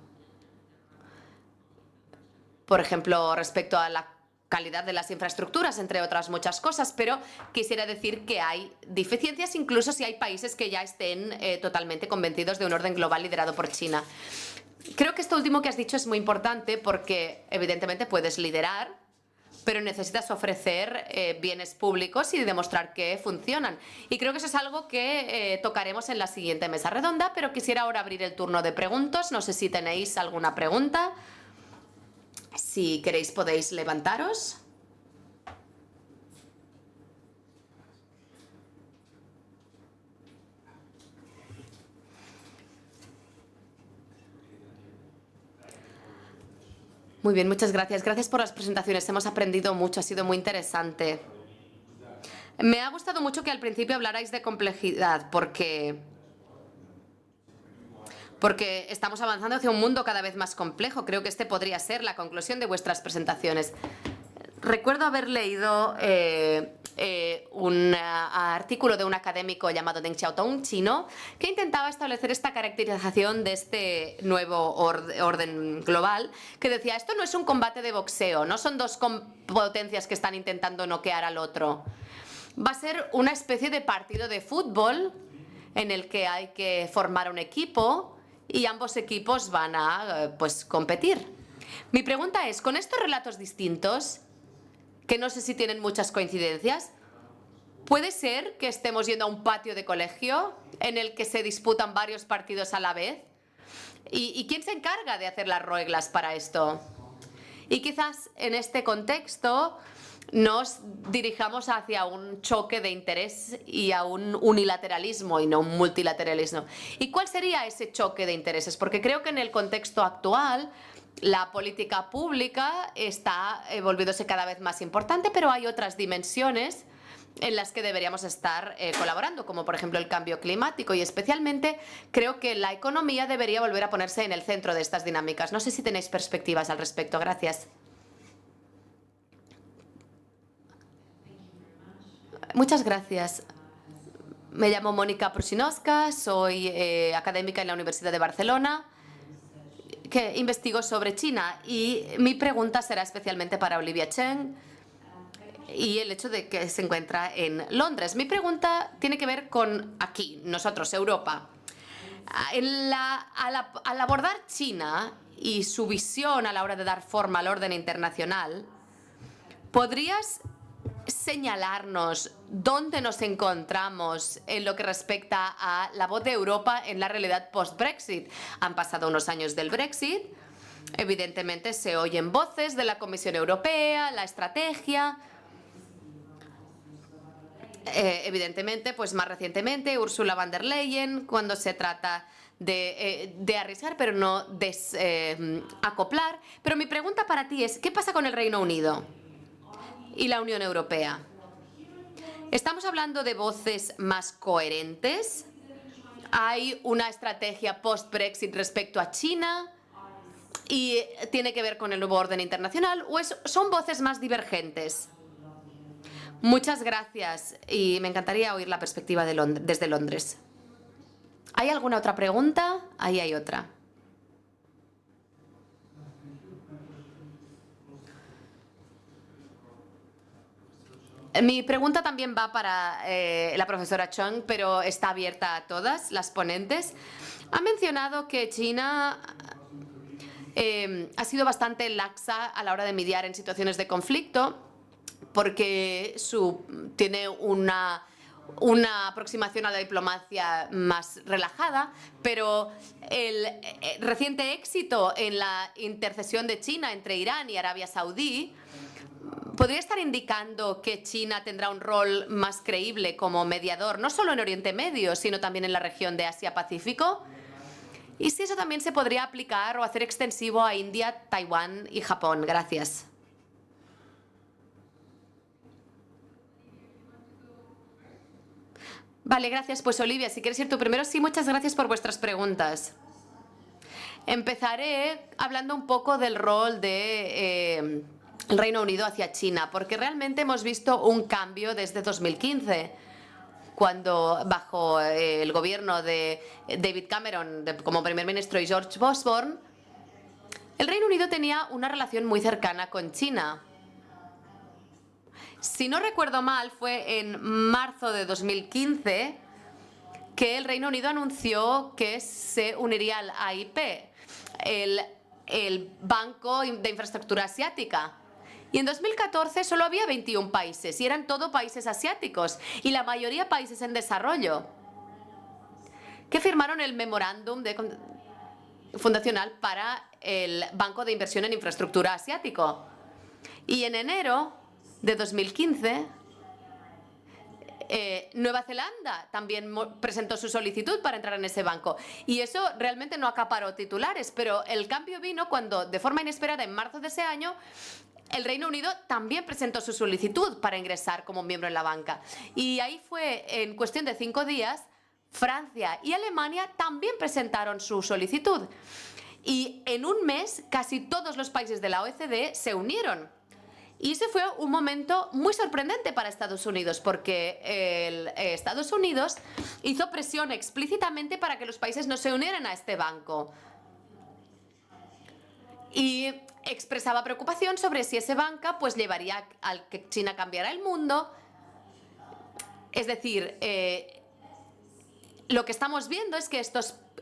Por ejemplo, respecto a la calidad de las infraestructuras, entre otras muchas cosas, pero quisiera decir que hay deficiencias incluso si hay países que ya estén totalmente convencidos de un orden global liderado por China. Creo que esto último que has dicho es muy importante porque evidentemente puedes liderar, pero necesitas ofrecer bienes públicos y demostrar que funcionan. Y creo que eso es algo que tocaremos en la siguiente mesa redonda, pero quisiera ahora abrir el turno de preguntas. No sé si tenéis alguna pregunta. Si queréis podéis levantaros. Muy bien, muchas gracias. Gracias por las presentaciones. Hemos aprendido mucho, ha sido muy interesante. Me ha gustado mucho que al principio hablarais de complejidad, porque estamos avanzando hacia un mundo cada vez más complejo. Creo que este podría ser la conclusión de vuestras presentaciones. Recuerdo haber leído un artículo de un académico llamado Deng Xiaotong, chino, que intentaba establecer esta caracterización de este nuevo orden global, que decía, esto no es un combate de boxeo, no son dos potencias que están intentando noquear al otro. Va a ser una especie de partido de fútbol en el que hay que formar un equipo y ambos equipos van a competir. Mi pregunta es, con estos relatos distintos, que no sé si tienen muchas coincidencias, ¿puede ser que estemos yendo a un patio de colegio en el que se disputan varios partidos a la vez? ¿Y quién se encarga de hacer las reglas para esto? Y quizás en este contexto nos dirijamos hacia un choque de interés y a un unilateralismo y no un multilateralismo. ¿Y cuál sería ese choque de intereses? Porque creo que en el contexto actual la política pública está volviéndose cada vez más importante, pero hay otras dimensiones en las que deberíamos estar colaborando, como por ejemplo el cambio climático, y especialmente creo que la economía debería volver a ponerse en el centro de estas dinámicas. No sé si tenéis perspectivas al respecto. Gracias. Muchas gracias. Me llamo Mónica Prusinowska, soy académica en la Universidad de Barcelona, que investigo sobre China, y mi pregunta será especialmente para Olivia Chen y el hecho de que se encuentra en Londres. Mi pregunta tiene que ver con aquí, nosotros, Europa. Al abordar China y su visión a la hora de dar forma al orden internacional, ¿podrías señalarnos dónde nos encontramos en lo que respecta a la voz de Europa en la realidad post-Brexit? Han pasado unos años del Brexit, evidentemente se oyen voces de la Comisión Europea, la estrategia. Evidentemente, pues más recientemente, Ursula von der Leyen, cuando se trata de arriesgar, pero no acoplar. Pero mi pregunta para ti es, ¿qué pasa con el Reino Unido y la Unión Europea? ¿Estamos hablando de voces más coherentes? ¿Hay una estrategia post-Brexit respecto a China y tiene que ver con el nuevo orden internacional? ¿O son voces más divergentes? Muchas gracias y me encantaría oír la perspectiva desde Londres. ¿Hay alguna otra pregunta? Ahí hay otra. Mi pregunta también va para la profesora Chung, pero está abierta a todas las ponentes. Ha mencionado que China ha sido bastante laxa a la hora de mediar en situaciones de conflicto porque tiene una aproximación a la diplomacia más relajada, pero el reciente éxito en la intercesión de China entre Irán y Arabia Saudí podría estar indicando que China tendrá un rol más creíble como mediador, no solo en Oriente Medio, sino también en la región de Asia-Pacífico. Y si eso también se podría aplicar o hacer extensivo a India, Taiwán y Japón. Gracias. Vale, gracias. Pues Olivia, si quieres ir tú primero. Sí, muchas gracias por vuestras preguntas. Empezaré hablando un poco del rol de el Reino Unido hacia China, porque realmente hemos visto un cambio desde 2015, cuando bajo el gobierno de David Cameron como primer ministro y George Osborne, el Reino Unido tenía una relación muy cercana con China. Si no recuerdo mal, fue en marzo de 2015 que el Reino Unido anunció que se uniría al AIP, el Banco de Infraestructura Asiática. Y en 2014 solo había 21 países y eran todo países asiáticos y la mayoría países en desarrollo que firmaron el memorándum fundacional para el Banco de Inversión en Infraestructura Asiático. Y en enero de 2015, Nueva Zelanda también presentó su solicitud para entrar en ese banco. Y eso realmente no acaparó titulares, pero el cambio vino cuando, de forma inesperada, en marzo de ese año, el Reino Unido también presentó su solicitud para ingresar como miembro en la banca. Y ahí fue, en cuestión de 5 días, Francia y Alemania también presentaron su solicitud. Y en un mes, casi todos los países de la OECD se unieron. Y ese fue un momento muy sorprendente para Estados Unidos, porque Estados Unidos hizo presión explícitamente para que los países no se unieran a este banco. Y expresaba preocupación sobre si ese banco pues llevaría al que China cambiara el mundo. Es decir, lo que estamos viendo es que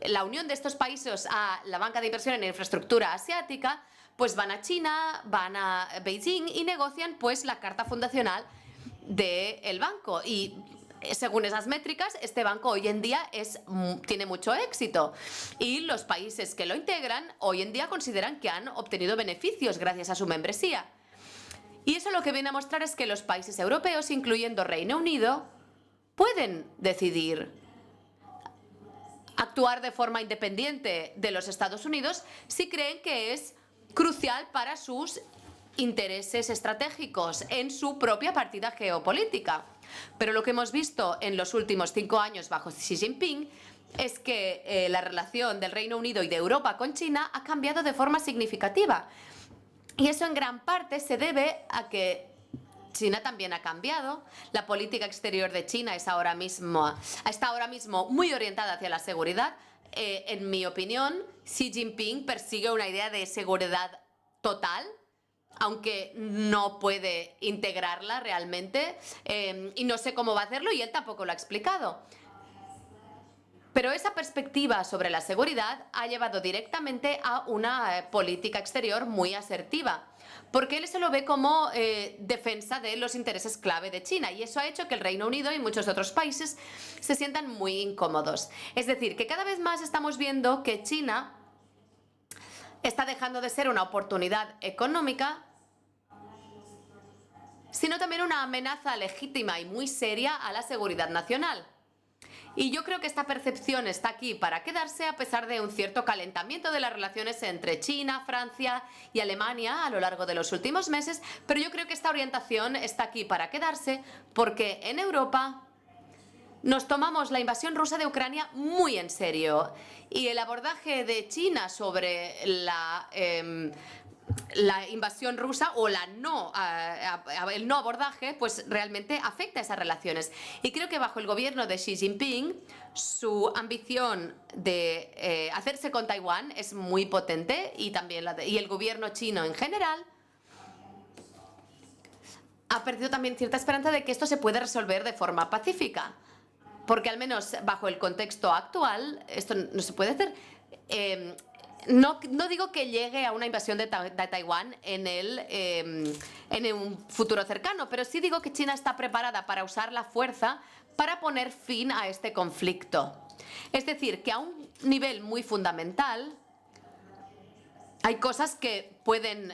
la unión de estos países a la banca de inversión en infraestructura asiática, pues van a China, van a Beijing y negocian pues la carta fundacional del banco. Y según esas métricas, este banco hoy en día tiene mucho éxito. Y los países que lo integran hoy en día consideran que han obtenido beneficios gracias a su membresía. Y eso lo que viene a mostrar es que los países europeos, incluyendo Reino Unido, pueden decidir actuar de forma independiente de los Estados Unidos si creen que es crucial para sus intereses estratégicos en su propia partida geopolítica. Pero lo que hemos visto en los últimos 5 años bajo Xi Jinping es que la relación del Reino Unido y de Europa con China ha cambiado de forma significativa. Y eso en gran parte se debe a que China también ha cambiado. La política exterior de China está ahora mismo muy orientada hacia la seguridad. En mi opinión, Xi Jinping persigue una idea de seguridad total, aunque no puede integrarla realmente, y no sé cómo va a hacerlo y él tampoco lo ha explicado. Pero esa perspectiva sobre la seguridad ha llevado directamente a una política exterior muy asertiva, porque él se lo ve como defensa de los intereses clave de China, y eso ha hecho que el Reino Unido y muchos otros países se sientan muy incómodos. Es decir, que cada vez más estamos viendo que China está dejando de ser una oportunidad económica, sino también una amenaza legítima y muy seria a la seguridad nacional. Y yo creo que esta percepción está aquí para quedarse a pesar de un cierto calentamiento de las relaciones entre China, Francia y Alemania a lo largo de los últimos meses, pero yo creo que esta orientación está aquí para quedarse porque en Europa nos tomamos la invasión rusa de Ucrania muy en serio y el abordaje de China sobre la invasión rusa o el no abordaje, pues realmente afecta a esas relaciones. Y creo que bajo el gobierno de Xi Jinping, su ambición de hacerse con Taiwán es muy potente y también y el gobierno chino en general ha perdido también cierta esperanza de que esto se puede resolver de forma pacífica. Porque al menos bajo el contexto actual esto no se puede hacer. No digo que llegue a una invasión de Taiwán en un futuro cercano, pero sí digo que China está preparada para usar la fuerza para poner fin a este conflicto. Es decir, que a un nivel muy fundamental hay cosas que pueden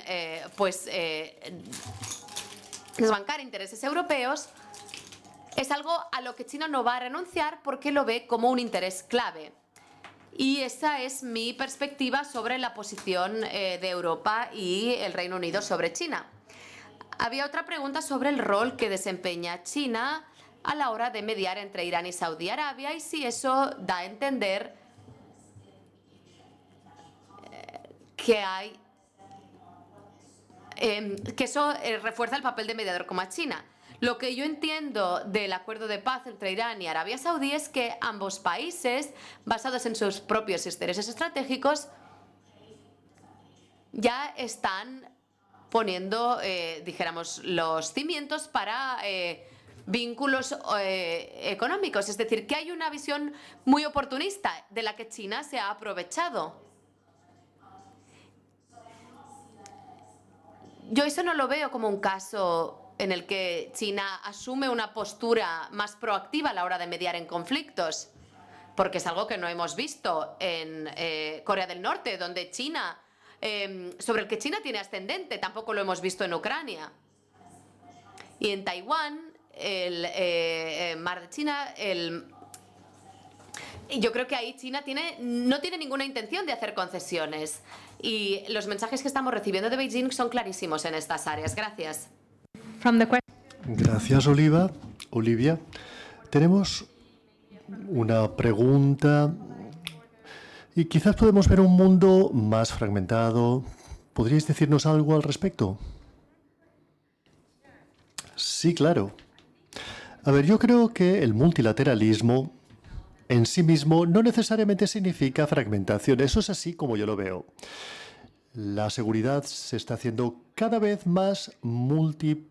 desbancar intereses europeos. Es algo a lo que China no va a renunciar porque lo ve como un interés clave. Y esa es mi perspectiva sobre la posición de Europa y el Reino Unido sobre China. Había otra pregunta sobre el rol que desempeña China a la hora de mediar entre Irán y Saudi Arabia y si eso da a entender que eso refuerza el papel de mediador como a China. Lo que yo entiendo del acuerdo de paz entre Irán y Arabia Saudí es que ambos países, basados en sus propios intereses estratégicos, ya están poniendo, dijéramos, los cimientos para vínculos económicos. Es decir, que hay una visión muy oportunista de la que China se ha aprovechado. Yo eso no lo veo como un caso en el que China asume una postura más proactiva a la hora de mediar en conflictos, porque es algo que no hemos visto en Corea del Norte, donde China, sobre el que China tiene ascendente, tampoco lo hemos visto en Ucrania. Y en Taiwán, el mar de China, yo creo que ahí China no tiene ninguna intención de hacer concesiones. Y los mensajes que estamos recibiendo de Beijing son clarísimos en estas áreas. Gracias. Gracias, Olivia. Tenemos una pregunta y quizás podemos ver un mundo más fragmentado. ¿Podríais decirnos algo al respecto? Sí, claro. A ver, yo creo que el multilateralismo en sí mismo no necesariamente significa fragmentación. Eso es así como yo lo veo. La seguridad se está haciendo cada vez más multicapas.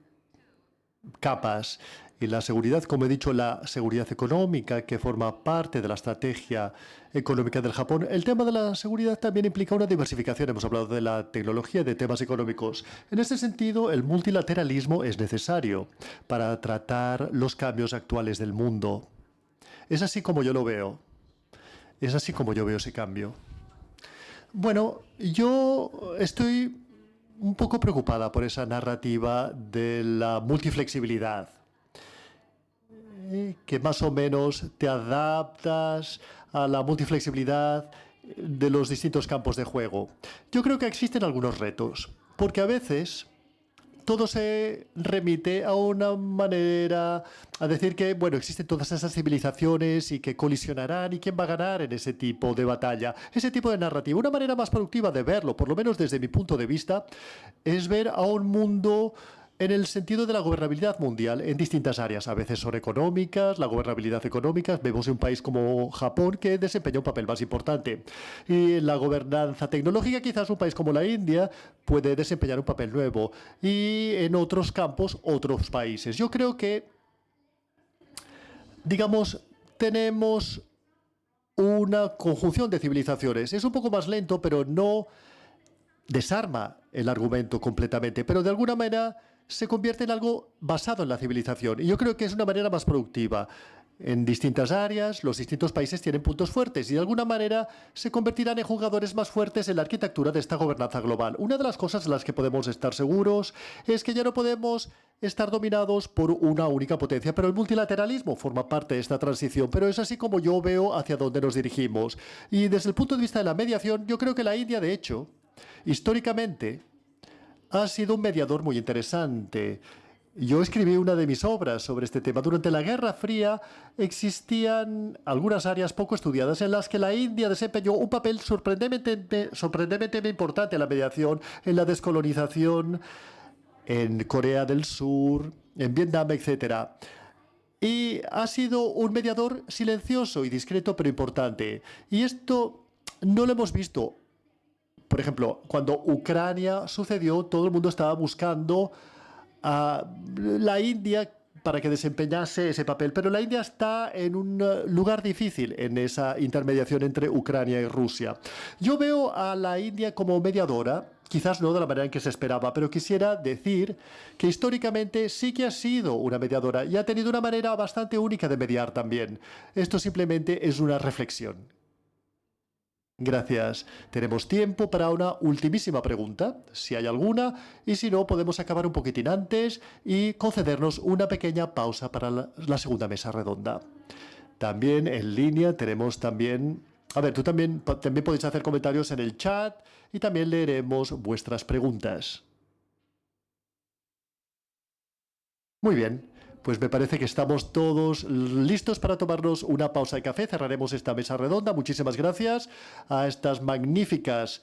Y la seguridad, como he dicho, la seguridad económica, que forma parte de la estrategia económica del Japón, el tema de la seguridad también implica una diversificación. Hemos hablado de la tecnología y de temas económicos. En este sentido, el multilateralismo es necesario para tratar los cambios actuales del mundo. Es así como yo lo veo. Es así como yo veo ese cambio. Bueno, yo estoy un poco preocupada por esa narrativa de la multiflexibilidad, que más o menos te adaptas a la multiflexibilidad de los distintos campos de juego. Yo creo que existen algunos retos, porque a veces todo se remite a una manera, a decir que, bueno, existen todas esas civilizaciones y que colisionarán y quién va a ganar en ese tipo de batalla, ese tipo de narrativa. Una manera más productiva de verlo, por lo menos desde mi punto de vista, es ver a un mundo en el sentido de la gobernabilidad mundial en distintas áreas. A veces son económicas, la gobernabilidad económica. Vemos un país como Japón que desempeña un papel más importante. Y la gobernanza tecnológica, quizás un país como la India puede desempeñar un papel nuevo. Y en otros campos, otros países. Yo creo que, digamos, tenemos una conjunción de civilizaciones. Es un poco más lento, pero no desarma el argumento completamente, pero de alguna manera se convierte en algo basado en la civilización. Y yo creo que es una manera más productiva. En distintas áreas, los distintos países tienen puntos fuertes y de alguna manera se convertirán en jugadores más fuertes en la arquitectura de esta gobernanza global. Una de las cosas en las que podemos estar seguros es que ya no podemos estar dominados por una única potencia, pero el multilateralismo forma parte de esta transición, pero es así como yo veo hacia dónde nos dirigimos. Y desde el punto de vista de la mediación, yo creo que la India, de hecho, históricamente, ha sido un mediador muy interesante. Yo escribí una de mis obras sobre este tema. Durante la Guerra Fría existían algunas áreas poco estudiadas en las que la India desempeñó un papel sorprendentemente importante en la mediación, en la descolonización, en Corea del Sur, en Vietnam, etc. Y ha sido un mediador silencioso y discreto, pero importante. Y esto no lo hemos visto. Por ejemplo, cuando Ucrania sucedió, todo el mundo estaba buscando a la India para que desempeñase ese papel, pero la India está en un lugar difícil en esa intermediación entre Ucrania y Rusia. Yo veo a la India como mediadora, quizás no de la manera en que se esperaba, pero quisiera decir que históricamente sí que ha sido una mediadora y ha tenido una manera bastante única de mediar también. Esto simplemente es una reflexión. Gracias. Tenemos tiempo para una ultimísima pregunta, si hay alguna, y si no, podemos acabar un poquitín antes y concedernos una pequeña pausa para la segunda mesa redonda. También en línea tenemos también... A ver, tú también podéis hacer comentarios en el chat y también leeremos vuestras preguntas. Muy bien, pues me parece que estamos todos listos para tomarnos una pausa de café. Cerraremos esta mesa redonda. Muchísimas gracias a estas magníficas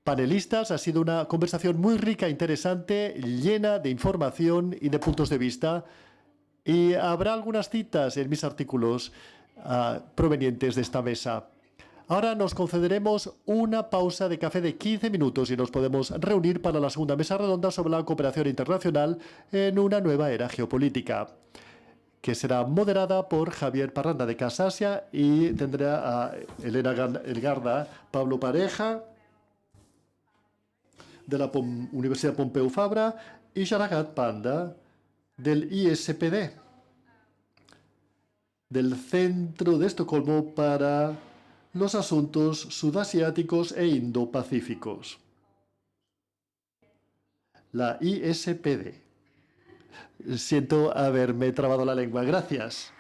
panelistas. Ha sido una conversación muy rica, interesante, llena de información y de puntos de vista. Y habrá algunas citas en mis artículos provenientes de esta mesa. Ahora nos concederemos una pausa de café de 15 minutos y nos podemos reunir para la segunda mesa redonda sobre la cooperación internacional en una nueva era geopolítica, que será moderada por Javier Parranda de Casasia y tendrá a Elena Elgarda, Pablo Pareja de la Universidad Pompeu Fabra y Sharagat Panda del ISPD, del Centro de Estocolmo para los Asuntos Sudasiáticos e Indo-Pacíficos. La ISPD. Siento haberme trabado la lengua. Gracias.